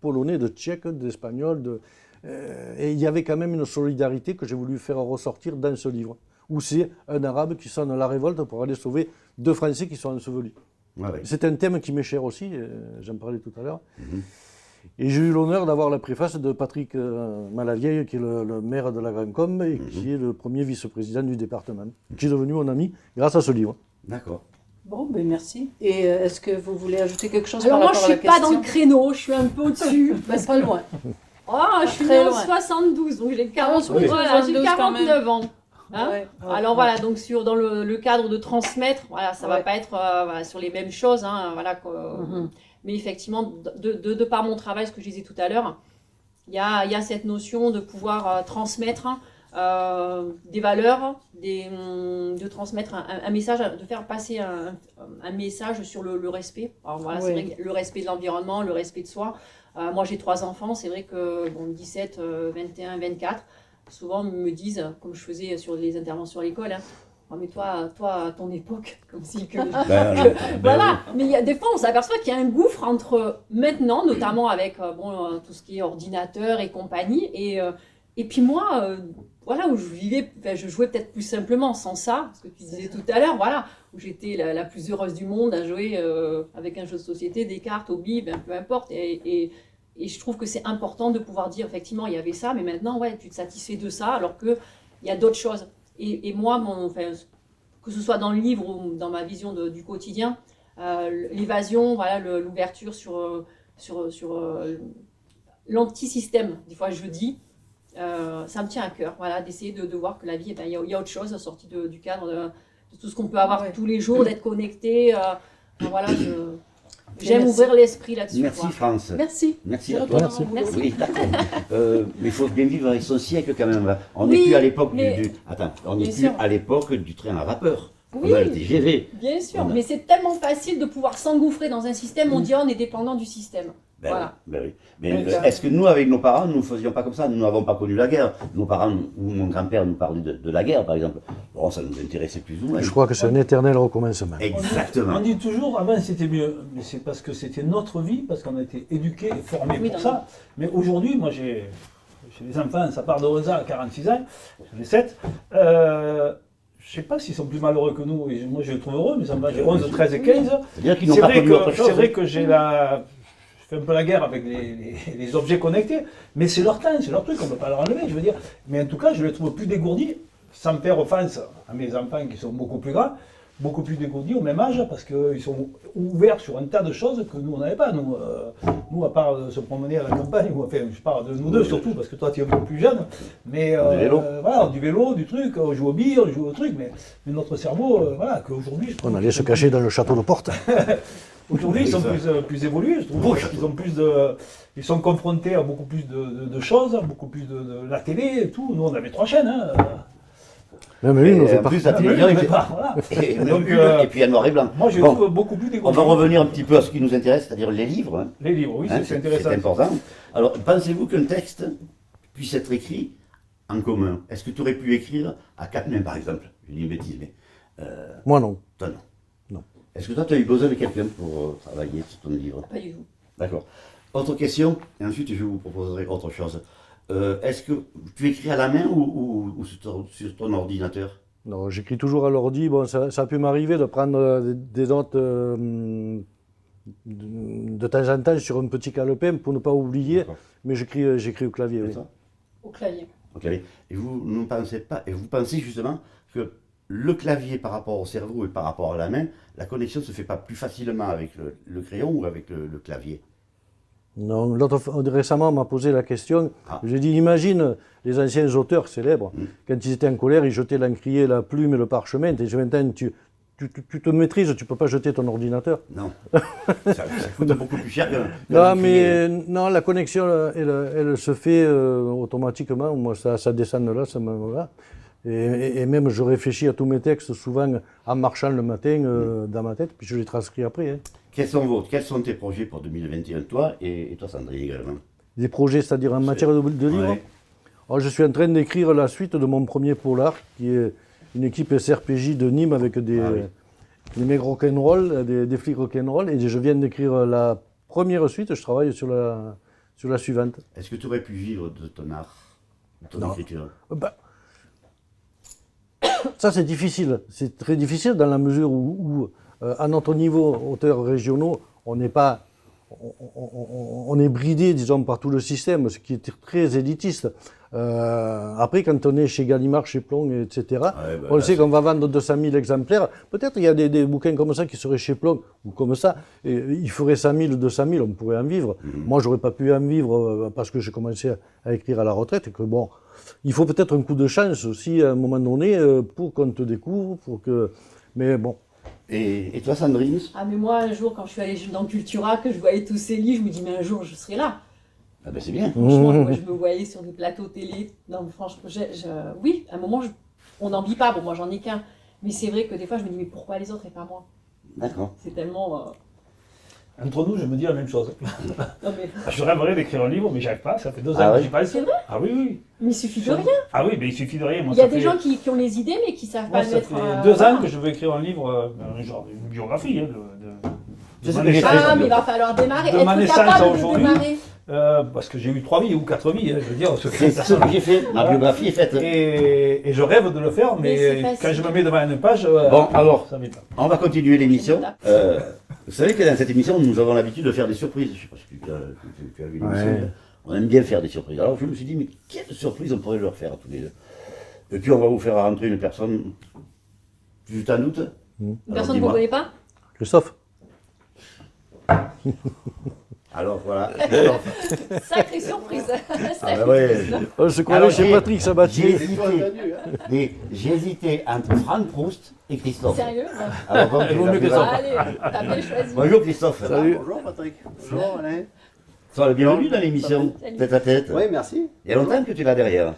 Polonais, de Tchèques, d'Espagnols, et il y avait quand même une solidarité que j'ai voulu faire ressortir dans ce livre, où c'est un Arabe qui sonne la révolte pour aller sauver deux Français qui sont ensevelis. Ah oui. C'est un thème qui m'est cher aussi, j'en parlais tout à l'heure. Et j'ai eu l'honneur d'avoir la préface de Patrick Malavieille, qui est le maire de la Grande Combe et qui est le premier vice-président du département, qui est devenu mon ami grâce à ce livre. D'accord. Bon, ben merci. Et est-ce que vous voulez ajouter quelque chose Alors par moi, je rapport à la suis pas question? dans le créneau, je suis un peu au-dessus. Ben, pas loin. Oh, je suis Très née en loin. 72, donc j'ai 40, oui. voilà, j'ai 72 quand même. 49 ans. Hein. Ouais, ouais, Alors ouais. voilà, donc dans le cadre de transmettre, voilà, ça va Ouais. pas être voilà, sur les mêmes choses, hein, voilà, Mhm. mais effectivement, de par mon travail, ce que je disais tout à l'heure, il y a cette notion de pouvoir transmettre des valeurs, de transmettre un message, de faire passer un message sur le respect. Alors voilà, c'est Oui. vrai que le respect de l'environnement, le respect de soi. Moi, j'ai 3 enfants, c'est vrai que 17, 21, 24, souvent me disent, comme je faisais sur les interventions à l'école, hein, oh, mais toi, à ton époque, comme si que... Voilà, mais des fois on s'aperçoit qu'il y a un gouffre entre maintenant, notamment avec tout ce qui est ordinateur et compagnie, et puis moi, voilà, où je vivais, enfin, je jouais peut-être plus simplement sans ça, ce que tu disais tout à l'heure, voilà, où j'étais la plus heureuse du monde à jouer avec un jeu de société, des cartes, au bib, peu importe, et je trouve que c'est important de pouvoir dire, effectivement, il y avait ça, mais maintenant, ouais, tu te satisfais de ça, alors qu'il y a d'autres choses. Et moi, enfin, que ce soit dans le livre ou dans ma vision du quotidien, l'évasion, voilà, l'ouverture sur l'anti-système, des fois je dis, ça me tient à cœur, voilà, d'essayer de voir que la vie, il y a autre chose sorti du cadre de tout ce qu'on peut avoir Ouais. tous les jours, d'être connecté. Voilà, j'aime ouvrir l'esprit là-dessus. Merci quoi. France. Merci. Merci Je à retourne toi. à mon boulot. Merci. Oui, d'accord. Mais il faut bien vivre avec son siècle quand même. On Oui, n'est plus à l'époque mais- Attends, on n'est Bien plus sûr. à l'époque du train à vapeur. Oui. On a le TGV. Bien sûr, Voilà. mais c'est tellement facile de pouvoir s'engouffrer dans un système, on dit on est dépendant du système. Ben Voilà. oui, ben oui. Mais Donc, est-ce que nous, avec nos parents, nous ne faisions pas comme ça? Nous n'avons pas connu la guerre. Nos parents ou mon grand-père nous parlait de la guerre, par exemple. Bon, ça nous intéressait plus ou moins. Je crois que c'est un éternel recommencement. Exactement. On dit toujours, avant c'était mieux, mais c'est parce que c'était notre vie, parce qu'on a été éduqués et formés Oui, pour non, ça. Mais aujourd'hui, moi j'ai des enfants, ça part de Rosa à 46 ans, j'en ai 7. Je sais pas s'ils sont plus malheureux que nous, et moi je les trouve heureux, mes enfants, j'ai 11, 13 et 15. C'est-à-dire qu'ils n'ont C'est pas vrai connu autre que, chose. c'est vrai que je fais un peu la guerre avec les objets connectés, mais c'est leur temps, c'est leur truc, on ne peut pas leur enlever, je veux dire. Mais en tout cas, je les trouve plus dégourdis, sans faire offense à mes enfants qui sont beaucoup plus grands, beaucoup plus dégourdis au même âge, parce qu'ils sont ouverts sur un tas de choses que nous, on n'avait pas. Nous, à part se promener à la campagne, ou, enfin, je parle de nous deux surtout, parce que toi, tu es un peu plus jeune, mais Du vélo. voilà, du vélo, du truc, on joue aux billes, on joue au truc, mais notre cerveau, voilà, qu'aujourd'hui... je trouve On allait qu'ils se sont cacher dans le château de Porte. Aujourd'hui, ils sont Oui, plus évolués, je trouve. Ils ont ils sont confrontés à beaucoup plus de choses, beaucoup plus de la télé et tout. Nous, on avait 3 chaînes. Hein. Même lui, il nous Et fait en pas. plus, la télévision, il fait Voilà. Et, Donc, et puis à noir et blanc. Moi, je les Bon, trouve beaucoup plus on dégourdis. va revenir un petit peu à ce qui nous intéresse, c'est-à-dire les livres. Hein. Les livres, oui, Hein, c'est intéressant. C'est important. Alors, pensez-vous qu'un texte puisse être écrit en commun? Est-ce que tu aurais pu écrire à 4 mains, par exemple? Je dis une bêtise, mais Moi non. toi, non. Non. Est-ce que toi, tu as eu besoin de quelqu'un pour travailler sur ton livre? Pas du tout. D'accord. Autre question, et ensuite je vous proposerai autre chose. Est-ce que tu écris à la main ou sur ton ordinateur? Non, j'écris toujours à l'ordi. Bon, ça a pu m'arriver de prendre des notes de temps en temps sur un petit calepin pour ne pas oublier, D'accord. mais j'écris au clavier. Et Oui. toi? Au clavier. Au clavier. Et vous ne pensez pas, et vous pensez justement que le clavier par rapport au cerveau et par rapport à la main, la connexion ne se fait pas plus facilement avec le crayon ou avec le clavier? Non, récemment, on m'a posé la question. Ah. J'ai dit, imagine les anciens auteurs célèbres, quand ils étaient en colère, ils jetaient l'encrier, la plume et le parchemin. Et maintenant, tu te maîtrises, tu ne peux pas jeter ton ordinateur. Non. ça coûte beaucoup plus cher qu'un Non, encrier. mais non, la connexion, elle se fait automatiquement. Moi, ça descend de là, ça me va. Et même, je réfléchis à tous mes textes, souvent en marchant le matin dans ma tête, puis je les transcris après. Hein. Quels sont tes projets pour 2021, toi et toi, Sandrine, également? Des projets, c'est-à-dire en matière de livres. Ouais. Alors, je suis en train d'écrire la suite de mon premier polar, qui est une équipe SRPJ de Nîmes avec des mecs rock'n'roll, des flics rock'n'roll, et je viens d'écrire la première suite, je travaille sur la suivante. Est-ce que tu aurais pu vivre de ton art, de ton Non. écriture? Bah, ça c'est difficile, c'est très difficile dans la mesure où à notre niveau, auteurs régionaux, on n'est pas, on est bridé, disons, par tout le système, ce qui est très élitiste. Après, quand on est chez Gallimard, chez Plon, etc., Ouais, bah, on là, sait qu'on va vendre 200 000 exemplaires. Peut-être il y a des bouquins comme ça qui seraient chez Plon, ou comme ça, et ils feraient 100 000, 200 000, on pourrait en vivre. Moi, j'aurais pas pu en vivre parce que j'ai commencé à écrire à la retraite, et que bon, il faut peut-être un coup de chance aussi à un moment donné pour qu'on te découvre, mais bon. Et toi, Sandrine? Ah, mais moi, un jour, quand je suis allée dans Cultura, que je voyais tous ces livres, je me dis, mais un jour, je serai là. Ah ben c'est bien. Franchement, moi, je me voyais sur des plateaux télé. Non, mais franchement, oui, à un moment, on n'en vit pas. Bon, moi, j'en ai qu'un. Mais c'est vrai que des fois, je me dis, mais pourquoi les autres et pas moi? D'accord. C'est tellement. Entre nous, je me dis la même chose. Non, mais Je rêverais d'écrire un livre, mais j'y arrive pas. Ça fait 2 ans Ah que ouais j'y pense. C'est vrai Ah oui, oui. il suffit de rien. Ah oui, mais il suffit de rien. Moi, Il y a ça des fait- gens qui ont les idées, mais qui savent Moi, pas le ça mettre. fait 2 ans que je veux écrire un livre, un genre une biographie. Hein, C'est ce ma que j'ai naissance. fait. Ah, mais il va falloir démarrer. De Être ma naissance capable à de aujourd'hui. démarrer. Parce que j'ai eu 3 vies ou 4 vies, hein, je veux dire. C'est ce que j'ai fait. Ma biographie est faite. Et je rêve de le faire, Mais c'est mais facile. quand je me mets devant une page, Bon, alors, ça m'est pas. on va continuer l'émission. Vous savez que dans cette émission, nous avons l'habitude de faire des surprises. Je sais pas si tu as vu l'émission. Ouais. On aime bien faire des surprises. Alors je me suis dit, mais quelle surprise on pourrait leur faire tous les deux? Et puis on va vous faire rentrer une personne. Tu t'en doutes? Une Alors, personne qu'on ne dis-moi. connaît pas. Christophe? Alors voilà. Sacrée surprise. Ah ben ouais. Oh, je croyais Alors, chez j'ai- Patrick J'ai Sabatier. hésité. J'ai hésité entre Franck Proust et Christophe. Sérieux? Alors, bon, Elle vaut mieux que ça. Allez, t'as bien choisi. Bonjour Christophe. Salut. Bonjour Patrick. Bonjour Alain. Sois le bienvenu dans l'émission Salut. Tête à tête. Oui, merci. Il y a longtemps que tu es là derrière.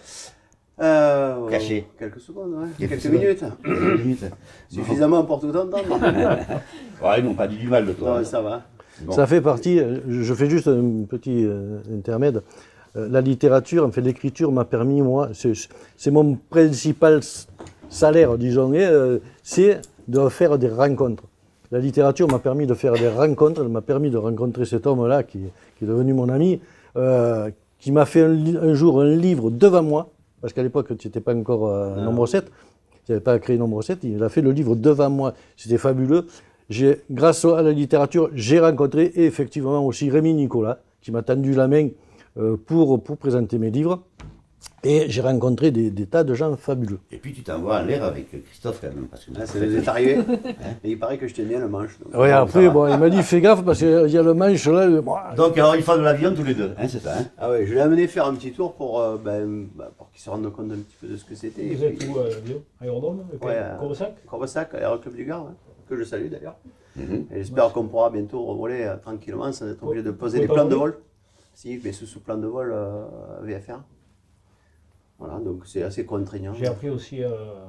Caché. Quelques secondes, ouais. Quelques Quelques secondes. minutes. Quelques minutes. Suffisamment pour tout entendre. Ouais, ils n'ont pas dit du mal de toi. Non, ça va. Bon. Ça fait partie, je fais juste un petit intermède. La littérature, en fait, l'écriture m'a permis, moi, c'est mon principal salaire, disons, c'est de faire des rencontres. La littérature m'a permis de faire des rencontres, elle m'a permis de rencontrer cet homme-là qui est devenu mon ami, qui m'a fait un jour un livre devant moi, parce qu'à l'époque, tu n'étais pas encore Nombre 7, tu n'avais pas créé Nombre 7, il a fait le livre devant moi, c'était fabuleux. Grâce à la littérature, j'ai rencontré effectivement aussi Rémi Nicolas, qui m'a tendu la main pour présenter mes livres. Et j'ai rencontré des tas de gens fabuleux. Et puis tu t'envoies en l'air avec Christophe quand même. Parce que Ah, ça nous est arrivé. Et il paraît que je tenais le manche. donc. Ouais, ça après, va. bon, il m'a dit fais gaffe parce qu'il y a le manche là. Donc alors ils font de l'avion tous les deux, hein, c'est ça hein? Ah ouais, je l'ai amené faire un petit tour pour qu'il se rende compte un petit peu de ce que c'était. Et Vous êtes puis, où, Léo? Aérodrome? Ouais, Corbesac? Corbesac, Aéroclub du Gard, ouais, que je salue d'ailleurs. Mhm. Et j'espère qu'on pourra bientôt revoler tranquillement sans être obligé de poser Vous des pouvez pas plans de voler vol. Si, mais sous plan de vol VFR. Voilà, donc c'est assez contraignant. J'ai appris aussi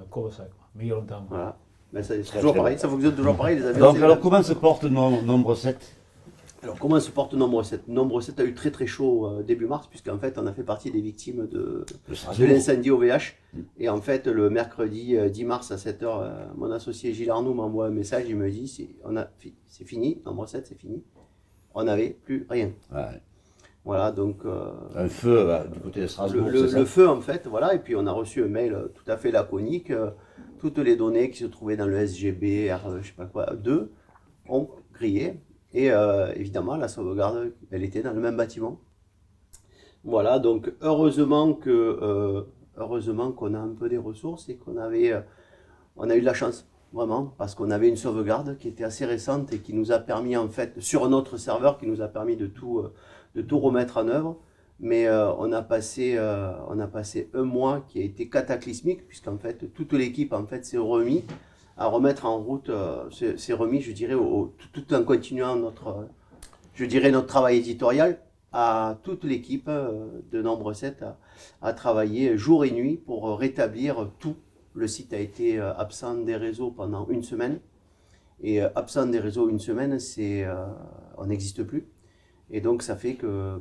Corbesac, mais il y a longtemps. Voilà. Mais c'est Très, toujours très pareil, bien. ça fonctionne toujours pareil, les avions. Donc c'est- alors comment se porte nombre 7? Alors, comment se porte Nombre 7? Nombre 7 a eu très très chaud début mars, puisqu'en fait, on a fait partie des victimes de l'incendie au VH. Et en fait, le mercredi 10 mars à 7h, mon associé Gilles Arnoux m'envoie un message, il me dit c'est fini, Nombre 7, c'est fini. On n'avait plus rien. Ouais. Voilà, donc Un feu du côté de Strasbourg, c'est ça? le feu, en fait, voilà. Et puis, on a reçu un mail tout à fait laconique. Toutes les données qui se trouvaient dans le SGB, je sais pas quoi, 2, ont grillé. Et évidemment, la sauvegarde, elle était dans le même bâtiment. Voilà, donc heureusement qu'on a un peu des ressources et on a eu de la chance, vraiment, parce qu'on avait une sauvegarde qui était assez récente et qui nous a permis, en fait, sur notre serveur, qui nous a permis de tout remettre en œuvre. Mais on a passé un mois qui a été cataclysmique, puisqu'en fait, toute l'équipe, en fait, s'est remis à remettre en route, c'est remis, je dirais, tout en continuant notre travail éditorial, à toute l'équipe de Nombre 7 à travailler jour et nuit pour rétablir tout. Le site a été absent des réseaux pendant une semaine. Et absent des réseaux une semaine, on n'existe plus. Et donc ça fait que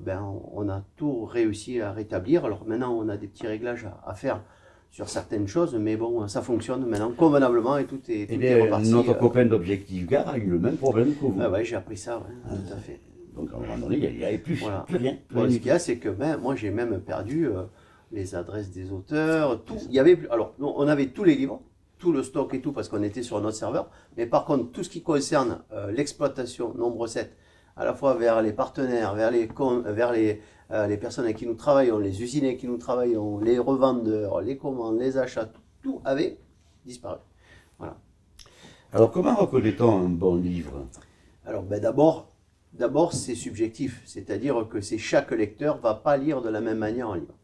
on a tout réussi à rétablir. Alors maintenant, on a des petits réglages à faire sur certaines choses, mais bon, ça fonctionne maintenant convenablement et tout est Eh bien, reparti. notre copain d'Objectif Gare a eu le même problème que vous. Ah ouais, j'ai appris ça, ouais, tout à fait. Donc à un moment donné, il n'y avait plus, Voilà. plus rien. Bon, ce qu'il y a, c'est que moi, j'ai même perdu les adresses des auteurs, tout. Il y avait, alors, on avait tous les livres, tout le stock et tout, parce qu'on était sur notre serveur. Mais par contre, tout ce qui concerne l'exploitation Nombre 7, à la fois vers les partenaires, vers les personnes avec qui nous travaillons, les usines avec qui nous travaillons, les revendeurs, les commandes, les achats, tout avait disparu. Voilà. Alors comment reconnaît-on un bon livre? Alors d'abord c'est subjectif, c'est-à-dire que chaque lecteur ne va pas lire de la même manière un livre.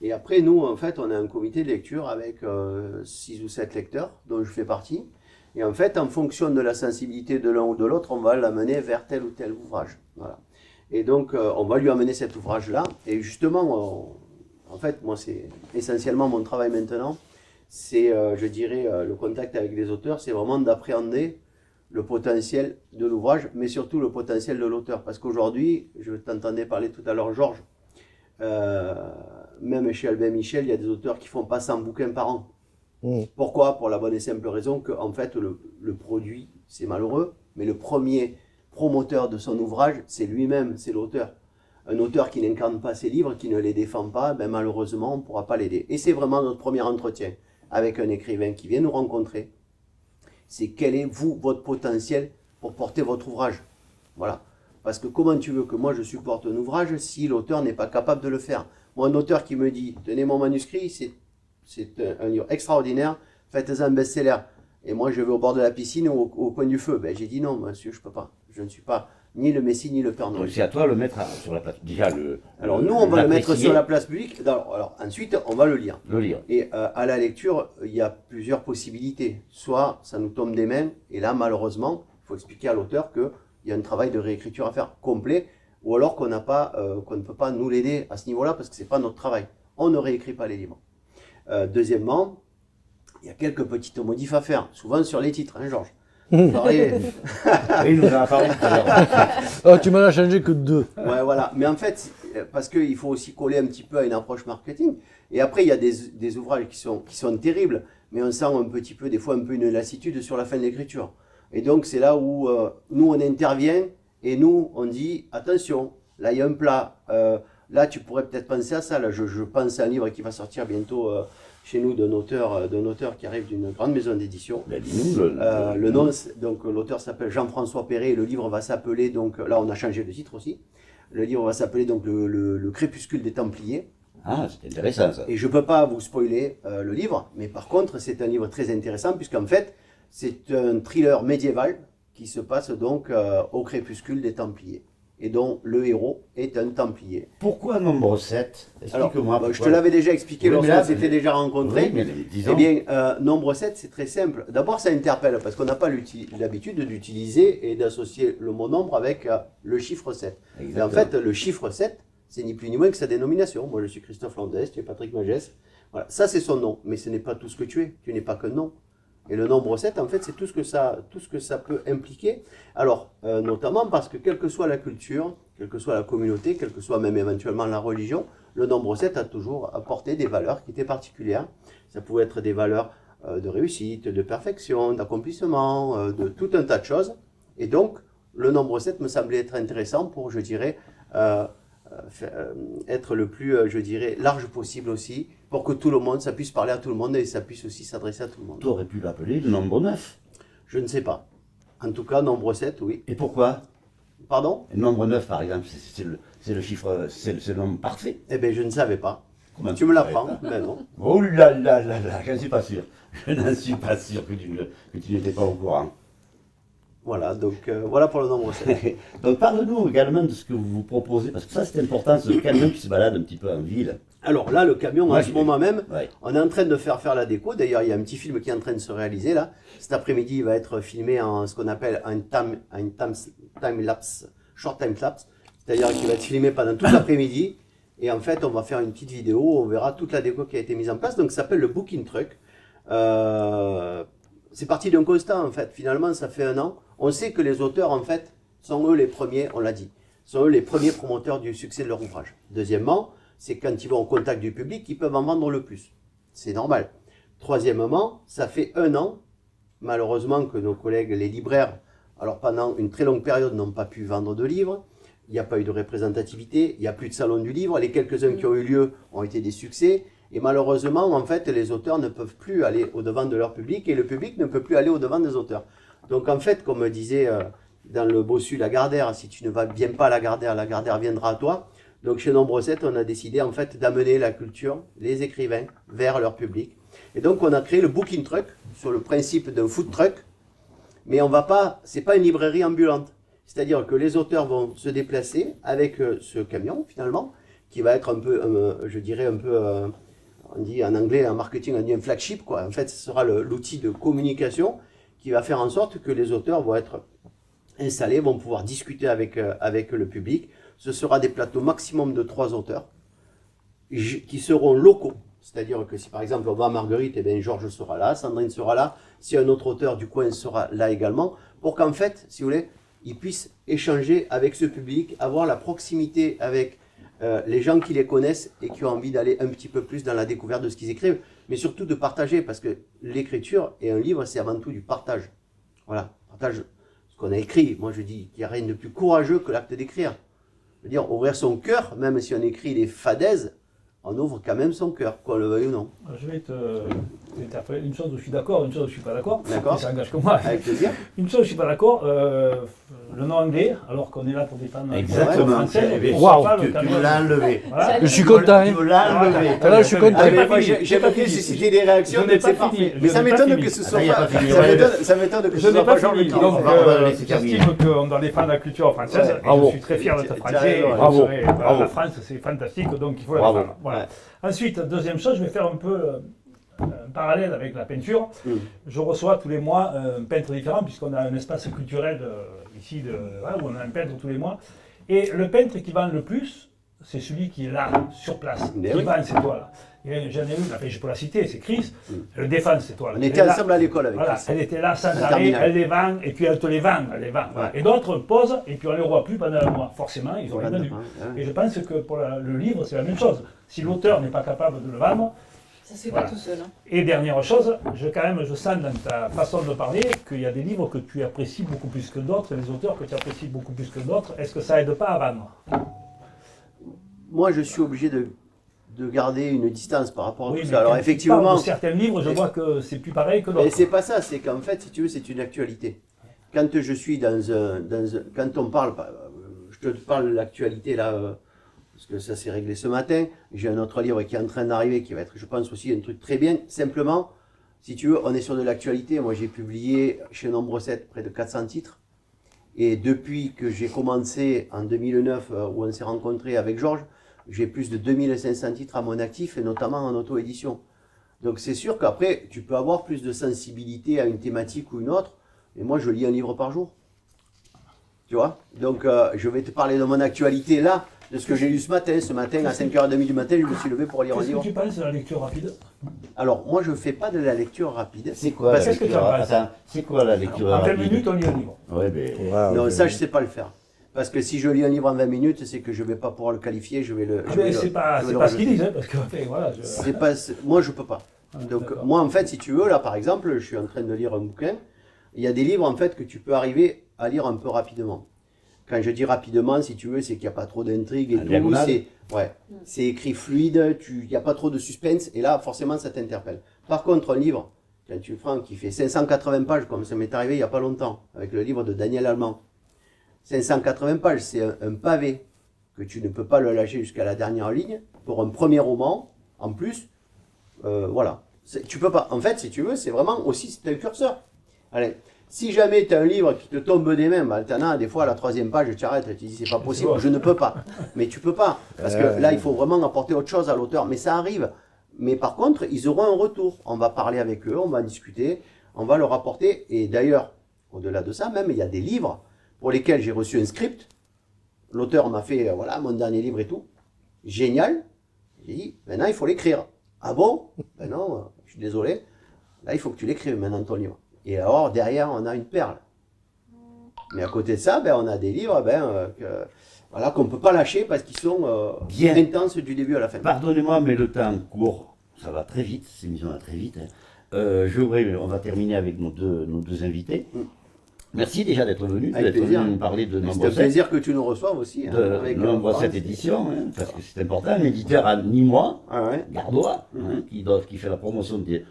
Et après, nous, en fait, on a un comité de lecture avec 6 ou 7 lecteurs, dont je fais partie. Et en fait, en fonction de la sensibilité de l'un ou de l'autre, on va l'amener vers tel ou tel ouvrage. Voilà. Et donc, on va lui amener cet ouvrage-là. Et justement, en fait, moi, c'est essentiellement mon travail maintenant. C'est, je dirais, le contact avec les auteurs, c'est vraiment d'appréhender le potentiel de l'ouvrage, mais surtout le potentiel de l'auteur. Parce qu'aujourd'hui, je t'entendais parler tout à l'heure, Georges, même chez Albin Michel, il y a des auteurs qui font pas 100 bouquins par an. Pourquoi? Pour la bonne et simple raison qu'en fait, le produit, c'est malheureux, mais le premier promoteur de son ouvrage, c'est lui-même, c'est l'auteur. Un auteur qui n'incarne pas ses livres, qui ne les défend pas, ben malheureusement, on ne pourra pas l'aider. Et c'est vraiment notre premier entretien avec un écrivain qui vient nous rencontrer. C'est quel est, vous, votre potentiel pour porter votre ouvrage. Voilà. Parce que comment tu veux que moi je supporte un ouvrage si l'auteur n'est pas capable de le faire? Moi, un auteur qui me dit, tenez mon manuscrit, c'est un livre extraordinaire, faites-en un best-seller. Et moi, je vais au bord de la piscine ou au coin du feu. Ben, j'ai dit non, monsieur, je ne peux pas. Je ne suis pas ni le Messie ni le Père Noël. Donc c'est à toi de le mettre sur la place. Déjà, alors nous, on va le mettre sur la place publique. Alors ensuite, on va le lire. Le lire. Et à la lecture, il y a plusieurs possibilités. Soit ça nous tombe des mains, et là, malheureusement, il faut expliquer à l'auteur qu'il y a un travail de réécriture à faire complet, ou alors qu'on ne peut pas nous l'aider à ce niveau-là, parce que ce n'est pas notre travail. On ne réécrit pas les livres. Deuxièmement, il y a quelques petites modifs à faire, souvent sur les titres, hein, Georges. Oui, il nous en a parlé tout à l'heure. Oh, tu m'en as changé que 2. Ouais, voilà. Mais en fait, parce qu'il faut aussi coller un petit peu à une approche marketing. Et après, il y a des ouvrages qui sont terribles, mais on sent un petit peu, des fois, un peu une lassitude sur la fin de l'écriture. Et donc, c'est là où nous, on intervient et nous, on dit, attention, là, il y a un plat. Là, tu pourrais peut-être penser à ça. Là, je pense à un livre qui va sortir bientôt chez nous d'un auteur qui arrive d'une grande maison d'édition. Le nom, donc l'auteur s'appelle Jean-François Perret et le livre va s'appeler, donc là on a changé le titre aussi, le livre va s'appeler donc le Crépuscule des Templiers. Ah, c'est intéressant ça. Et je ne peux pas vous spoiler le livre, mais par contre c'est un livre très intéressant puisqu'en fait c'est un thriller médiéval qui se passe donc au Crépuscule des Templiers. Et dont le héros est un Templier. Pourquoi nombre 7? Explique-moi. Alors, je te l'avais déjà expliqué lorsqu'on s'était déjà rencontrés. Oui, mais disons. Eh bien, nombre 7, c'est très simple. D'abord, ça interpelle, parce qu'on n'a pas l'habitude d'utiliser et d'associer le mot nombre avec le chiffre 7. Et en fait, le chiffre 7, c'est ni plus ni moins que sa dénomination. Moi, je suis Christophe Landès, tu es Patrick Magès. Voilà, ça c'est son nom, mais ce n'est pas tout ce que tu es. Tu n'es pas qu'un nom. Et le nombre 7, en fait, c'est tout ce que ça peut impliquer. Alors, notamment parce que quelle que soit la culture, quelle que soit la communauté, quelle que soit même éventuellement la religion, le nombre 7 a toujours apporté des valeurs qui étaient particulières. Ça pouvait être des valeurs de réussite, de perfection, d'accomplissement, de tout un tas de choses. Et donc, le nombre 7 me semblait être intéressant pour, je dirais, être le plus, je dirais, large possible aussi, pour que tout le monde, ça puisse parler à tout le monde et ça puisse aussi s'adresser à tout le monde. Tu aurais pu l'appeler le nombre 9. Je ne sais pas. En tout cas, nombre 7, oui. Et pourquoi? Pardon? Le nombre 9, par exemple, c'est le chiffre, c'est le nombre parfait. Eh bien, je ne savais pas. Comment tu me l'apprends? Ben non. Oh là là là là, je n'en suis pas sûr. Je n'en suis pas sûr que tu n'étais pas au courant. Voilà, donc voilà pour le nombre 7. Donc parle-nous également de ce que vous proposez, parce que ça c'est important, c'est le camion qui se balade un petit peu en ville. Alors là, le camion, en ce moment même, ouais. On est en train de faire la déco. D'ailleurs, il y a un petit film qui est en train de se réaliser là. Cet après-midi, il va être filmé en ce qu'on appelle un time-lapse, short time-lapse. C'est-à-dire qu'il va être filmé pendant toute l'après-midi. Et en fait, on va faire une petite vidéo où on verra toute la déco qui a été mise en place. Donc ça s'appelle le Booking Truck. C'est parti d'un constat en fait. Finalement, ça fait 1 an. On sait que les auteurs, en fait, sont eux les premiers, on l'a dit, sont eux les premiers promoteurs du succès de leur ouvrage. Deuxièmement, c'est quand ils vont au contact du public qu'ils peuvent en vendre le plus. C'est normal. Troisièmement, ça fait 1 an, malheureusement, que nos collègues, les libraires, alors pendant une très longue période, n'ont pas pu vendre de livres. Il n'y a pas eu de représentativité, il n'y a plus de salon du livre. Les quelques-uns qui ont eu lieu ont été des succès. Et malheureusement, en fait, les auteurs ne peuvent plus aller au-devant de leur public et le public ne peut plus aller au-devant des auteurs. Donc en fait, comme disait dans le bossu Lagardère, si tu ne viens pas à Lagardère viendra à toi. Donc chez Nombre 7, on a décidé en fait d'amener la culture, les écrivains, vers leur public. Et donc on a créé le Booking Truck sur le principe d'un food truck, mais on va pas, c'est pas une librairie ambulante. C'est-à-dire que les auteurs vont se déplacer avec ce camion finalement, qui va être un peu, je dirais un peu, on dit en anglais, en marketing, on dit un flagship, quoi. En fait, ce sera l'outil de communication qui va faire en sorte que les auteurs vont être installés, vont pouvoir discuter avec le public. Ce sera des plateaux maximum de 3 auteurs qui seront locaux. C'est-à-dire que si par exemple on va à Marguerite, eh bien Georges sera là, Sandrine sera là, si un autre auteur du coin sera là également, pour qu'en fait, si vous voulez, ils puissent échanger avec ce public, avoir la proximité avec les gens qui les connaissent et qui ont envie d'aller un petit peu plus dans la découverte de ce qu'ils écrivent, mais surtout de partager, parce que l'écriture et un livre, c'est avant tout du partage. Voilà, partage ce qu'on a écrit. Moi je dis qu'il n'y a rien de plus courageux que l'acte d'écrire. Je veux dire, ouvrir son cœur, même si on écrit des fadaises, on ouvre quand même son cœur, qu'on le veuille ou non. Je vais t'interpeller. Une chose où je suis d'accord, une chose où je ne suis pas d'accord. D'accord. Ça engage que moi. Avec plaisir. Une chose où je ne suis pas d'accord, le nom anglais, alors qu'on est là pour défendre Exactement. le français, Eh, on waouh, parle Tu le me l'as enlevé. Voilà. Je suis content, Tu hein. me l'as enlevé. Là, je suis content. Ah, mais moi, j'ai j'aime pas bien fini. susciter des réactions, Je n'ai donc c'est pas fini. parfait. Mais Je ça n'ai pas m'étonne fini. que ce soit Attends, il y a pas. pas fini. Ça m'étonne que Je ce n'ai soit pas pas Jean fini. Lequin. Donc, on va laisser terminer. j'estime qu'on doit défendre la culture française. Ouais, Et bravo. je suis très fier d'être Tu as français. raison, Et bravo, je serai- bravo. La France, c'est fantastique, donc il faut la Bravo. défendre. Voilà. Ouais. Ensuite, deuxième chose, je vais faire un peu un parallèle avec la peinture. Mm. Je reçois tous les mois un peintre différent, puisqu'on a un espace culturel ici, voilà, où on a un peintre tous les mois. Et le peintre qui vend le plus, c'est celui qui est là, sur place, Mais qui oui. vend ces toiles. Et j'en ai une, enfin, je peux la citer, c'est Chris, elle défend ces toiles. On Elle était est là. ensemble à l'école avec Voilà, Chris. elle était là sans En arrêt, terminale. elle les vend, et puis elle te les vend, elle les vend. Voilà. Et d'autres posent, et puis on ne les voit plus pendant un mois. Forcément, ils ont rien vendu. Et je pense que pour le livre, c'est la même chose. Si l'auteur n'est pas capable de le vendre, Ça se fait Voilà. pas tout seul. Hein. et dernière chose, je sens dans ta façon de parler qu'il y a des livres que tu apprécies beaucoup plus que d'autres, et des auteurs que tu apprécies beaucoup plus que d'autres. Est-ce que ça aide pas à vendre? Moi, je suis obligé de garder une distance par rapport à Oui, tout mais ça. Alors quand tu effectivement, parles de certains livres, je vois que c'est plus pareil que mais d'autres. c'est pas ça, c'est qu'en fait, si tu veux, c'est une actualité. Quand je suis quand on parle, je te parle de l'actualité là, parce que ça s'est réglé ce matin. J'ai un autre livre qui est en train d'arriver, qui va être, je pense aussi, un truc très bien. Simplement, si tu veux, on est sur de l'actualité. Moi, j'ai publié chez Nombre 7 près de 400 titres. Et depuis que j'ai commencé en 2009, où on s'est rencontré avec Georges, j'ai plus de 2500 titres à mon actif, et notamment en auto-édition. Donc c'est sûr qu'après, tu peux avoir plus de sensibilité à une thématique ou une autre, et moi je lis un livre par jour. Tu vois? Donc je vais te parler de mon actualité là, de ce que j'ai lu ce matin. Ce matin, à 5h30 du matin, je me suis levé pour lire un Qu'est-ce livre. que tu penses de la lecture rapide? Alors moi je ne fais pas de la lecture rapide. C'est quoi Parce la Qu'est-ce que tu lecture en penses? Attends, c'est quoi la lecture En 20 rapide? minutes, on lit un livre. Ouais, mais Non, ça je ne sais pas le faire. Parce que si je lis un livre en 20 minutes, c'est que je ne vais pas pouvoir le qualifier, je vais le... Ah je ben, vais c'est le- pas, je vais c'est le pas ce qu'ils rejeter. disent, hein, parce que enfin, voilà. C'est pas, moi, je peux pas. Donc, d'accord. moi, en fait, si tu veux, là, par exemple, je suis en train de lire un bouquin. Il y a des livres, en fait, que tu peux arriver à lire un peu rapidement. Quand je dis rapidement, si tu veux, c'est qu'il n'y a pas trop d'intrigue et En tout. diagonale. C'est écrit fluide, il n'y a pas trop de suspense. Et là, forcément, ça t'interpelle. Par contre, un livre, quand tu le prends, qui fait 580 pages, comme ça m'est arrivé il n'y a pas longtemps, avec le livre de Daniel Allemand. 580 pages, c'est un pavé que tu ne peux pas le lâcher jusqu'à la dernière ligne. Pour un premier roman, en plus, voilà. Tu peux pas. En fait, si tu veux, c'est vraiment aussi, c'est un curseur. Allez, si jamais tu as un livre qui te tombe des mains, bah, t'en as des fois à la 3e page, tu arrêtes, tu dis c'est pas possible, je ne peux pas. Mais tu peux pas. Parce que là, il faut vraiment apporter autre chose à l'auteur. Mais ça arrive. Mais par contre, ils auront un retour. On va parler avec eux, on va discuter, on va leur apporter. Et d'ailleurs, au-delà de ça, même, il y a des livres pour lesquels j'ai reçu un script. L'auteur m'a fait, voilà, mon dernier livre et tout. Génial. J'ai dit, maintenant, il faut l'écrire. Ah bon? Ben non, je suis désolé. Là, il faut que tu l'écrives maintenant, ton livre. Et alors, derrière, on a une perle. Mais à côté de ça, ben, on a des livres voilà, qu'on ne peut pas lâcher parce qu'ils sont Bien. intenses du début à la fin. pardonnez-moi, mais le temps court. Ça va très vite, cette émission va très vite. Hein. On va terminer avec nos deux invités. Mm. Merci déjà d'être venu, Avec d'être plaisir. venu nous parler de C'est Nombre un 7. plaisir que tu nous reçoives aussi. Hein, De Nombre 7 éditions, hein, parce que c'est important. Un éditeur à Nîmois, Ah ouais. Gardois, hein, qui fait la promotion de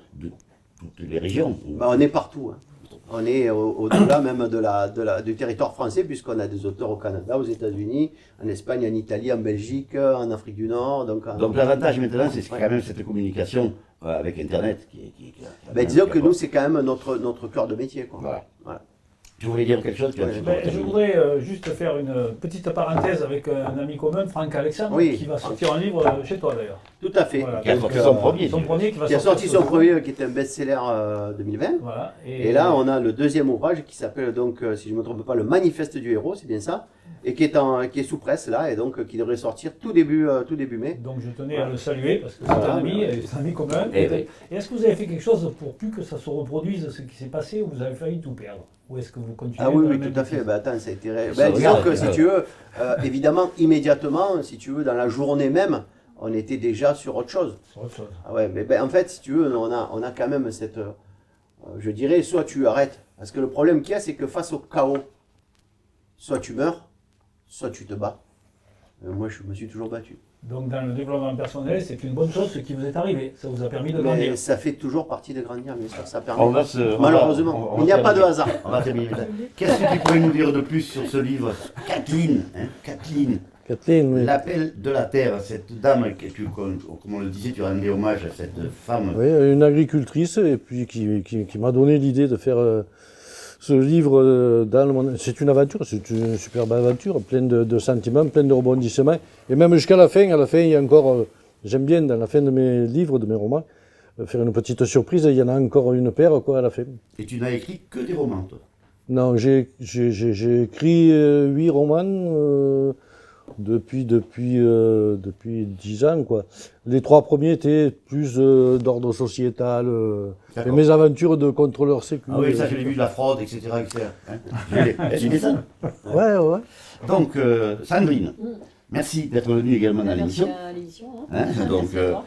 toutes les régions. Bah, on est partout. Hein. On est au-delà même du territoire français, puisqu'on a des auteurs au Canada, aux États-Unis, en Espagne, en Italie, en Belgique, en Afrique du Nord. Donc l'avantage maintenant, c'est quand même cette communication avec Internet qui ben, disons que nous, c'est quand même notre cœur de métier. Quoi. Voilà. Voilà. Tu voulais dire quelque chose? Je voudrais juste faire une petite parenthèse avec un ami commun, Franck Alexandre, Oui. qui va sortir un livre chez toi d'ailleurs. Tout à fait. Voilà, Qui a donc, sorti son premier. Son premier qui va Qui a sorti sortir son premier, qui était un best-seller 2020. Voilà. Et là, on a le deuxième ouvrage qui s'appelle donc, si je ne me trompe pas, Le Manifeste du héros, c'est bien ça, et qui est sous presse là, et donc qui devrait sortir tout début mai. Donc je tenais à le saluer parce que c'est Voilà, un ami, ouais. et c'est un ami commun. Eh Et oui. est-ce que vous avez fait quelque chose pour plus que ça se reproduise ce qui s'est passé, ou vous avez failli tout perdre? Ou est-ce que vous continuez Ah oui, dans oui, la même tout à fait. vitesse? Bah, attends, ça a été. Ça Disons regarde, que si tu veux, évidemment, immédiatement, si tu veux, dans la journée même, on était déjà sur autre chose. C'est autre chose. Ah ouais, mais en fait, si tu veux, on a quand même cette. Je dirais, soit tu arrêtes. Parce que le problème qu'il y a, c'est que face au chaos, soit tu meurs, soit tu te bats. Moi, je me suis toujours battu. Donc dans le développement personnel, c'est une bonne chose ce qui vous est arrivé. Ça vous a permis de Mais grandir. ça fait toujours partie de grandir, bien sûr. Ça permet. On va se- on Malheureusement, va il n'y a pas de terminer. hasard. On va terminer. Qu'est-ce que tu pourrais nous dire de plus sur ce livre? Kathleen, Kathleen, oui. L'appel de la terre, cette dame, comme on le disait, tu rendais hommage à cette femme. Oui, une agricultrice, et puis qui m'a donné l'idée de faire ce livre dans le monde. C'est une aventure, c'est une superbe aventure, pleine de sentiments, pleine de rebondissements. Et même jusqu'à la fin, il y a encore, j'aime bien dans la fin de mes livres, de mes romans, faire une petite surprise, il y en a encore une paire quoi, à la fin. Et tu n'as écrit que des romans, toi. Non, j'ai écrit 8 romans depuis 10 ans, quoi. Les 3 premiers étaient plus d'ordre sociétal, D'accord. mes aventures de contrôleur sécu. Ah oui, ça je l'ai vu, de la fraude, etc. etc. Hein. J'ai des ça. Ouais, ouais. Donc, Sandrine, merci d'être venue également dans Merci l'émission. à l'émission. Hein, donc, Merci à toi.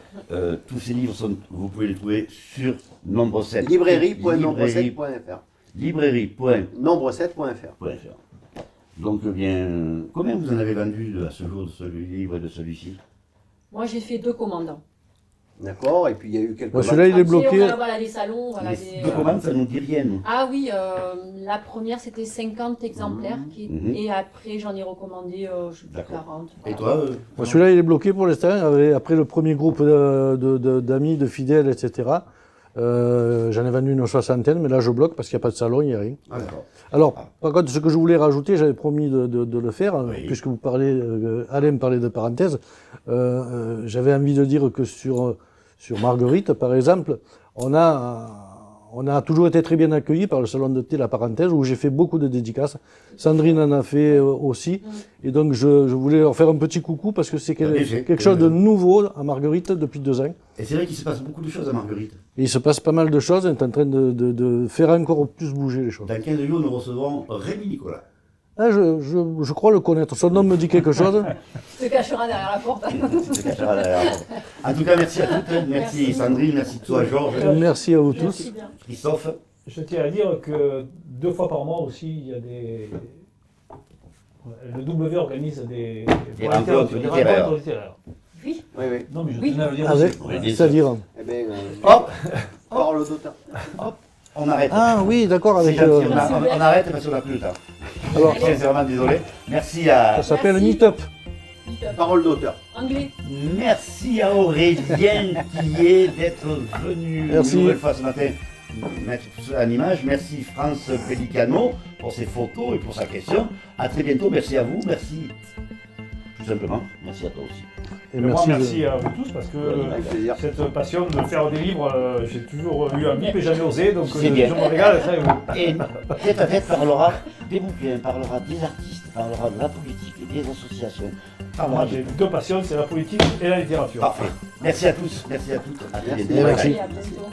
tous ces livres, vous pouvez les trouver sur Nombre 7. Librairie.nombre7.fr. Librairie.nombre7.fr. Donc, bien, combien vous en avez vendu à ce jour de ce livre et de celui-ci? Moi, j'ai fait 2 commandes. D'accord, et puis il y a eu quelques. Moi, celui-là, il est Après, bloqué. Voilà, les salons. Voilà, Les deux commandes, ça nous dit rien. nous. Ah oui, la première, c'était 50 exemplaires. Mhm. Et après, j'en ai recommandé, je sais plus, D'accord. 40. Et voilà. toi Moi, celui-là, il est bloqué pour l'instant. Après le premier groupe d'amis, de fidèles, etc., j'en ai vendu une soixantaine, mais là, je bloque parce qu'il n'y a pas de salon, il n'y a rien. Ah, d'accord. Alors, par contre, ce que je voulais rajouter, j'avais promis de le faire, Oui. puisque vous parlez, Alain parlait de parenthèse, j'avais envie de dire que sur Marguerite, par exemple, on a toujours été très bien accueillis par le salon de thé La Parenthèse, où j'ai fait beaucoup de dédicaces. Sandrine en a fait aussi. Et donc, je voulais leur faire un petit coucou, parce que c'est bien fait. quelque chose de nouveau à Marguerite depuis 2 ans. Et c'est vrai qu'il se passe beaucoup de choses à Marguerite. Et il se passe pas mal de choses, on est en train de faire encore plus bouger les choses. Dans 15 jours, nous recevrons Rémi Nicolas. Ah, je crois le connaître. Son nom me dit quelque chose. Tu te cacheras derrière la porte. Se cachera derrière la porte. En tout cas, merci à toutes. Merci Merci. Sandrine, merci toi Georges, Merci à vous tous. Merci bien. Christophe. Je tiens à dire que 2 fois par mois aussi, il y a des. Le W organise des rencontres littéraires. Oui. Oui, oui. Non, mais je Oui. tenais à le dire Avec, aussi. Oui, bien c'est-à-dire. Eh bien, Hop, parole d'auteur. on arrête. Ah oui, d'accord, C'est avec. gentil, on arrête parce qu'on n'a plus le temps. Alors, Sincèrement désolé. Merci à, ça s'appelle Merci. Meetup. Parole d'auteur. Anglais. merci à Aurélien Tillet d'être venu Merci. une nouvelle fois ce matin mettre tout ça en image. Merci France Pellicano pour ses photos et pour sa question. À très bientôt. Merci à vous. Merci tout simplement. Merci à toi aussi. Et Moi, merci. merci à vous tous parce que Avec plaisir. cette passion de faire des livres, j'ai toujours eu un bip et jamais osé, donc C'est bien. je me régale ça et vous. Et Tête à Tête parlera des bouquins, parlera des artistes, parlera de la politique et des associations. Parlera Moi, de j'ai 2 passions, c'est la politique et la littérature. Parfait. Merci à tous. Merci à toutes. À très Merci. bientôt. Merci. Et à bientôt.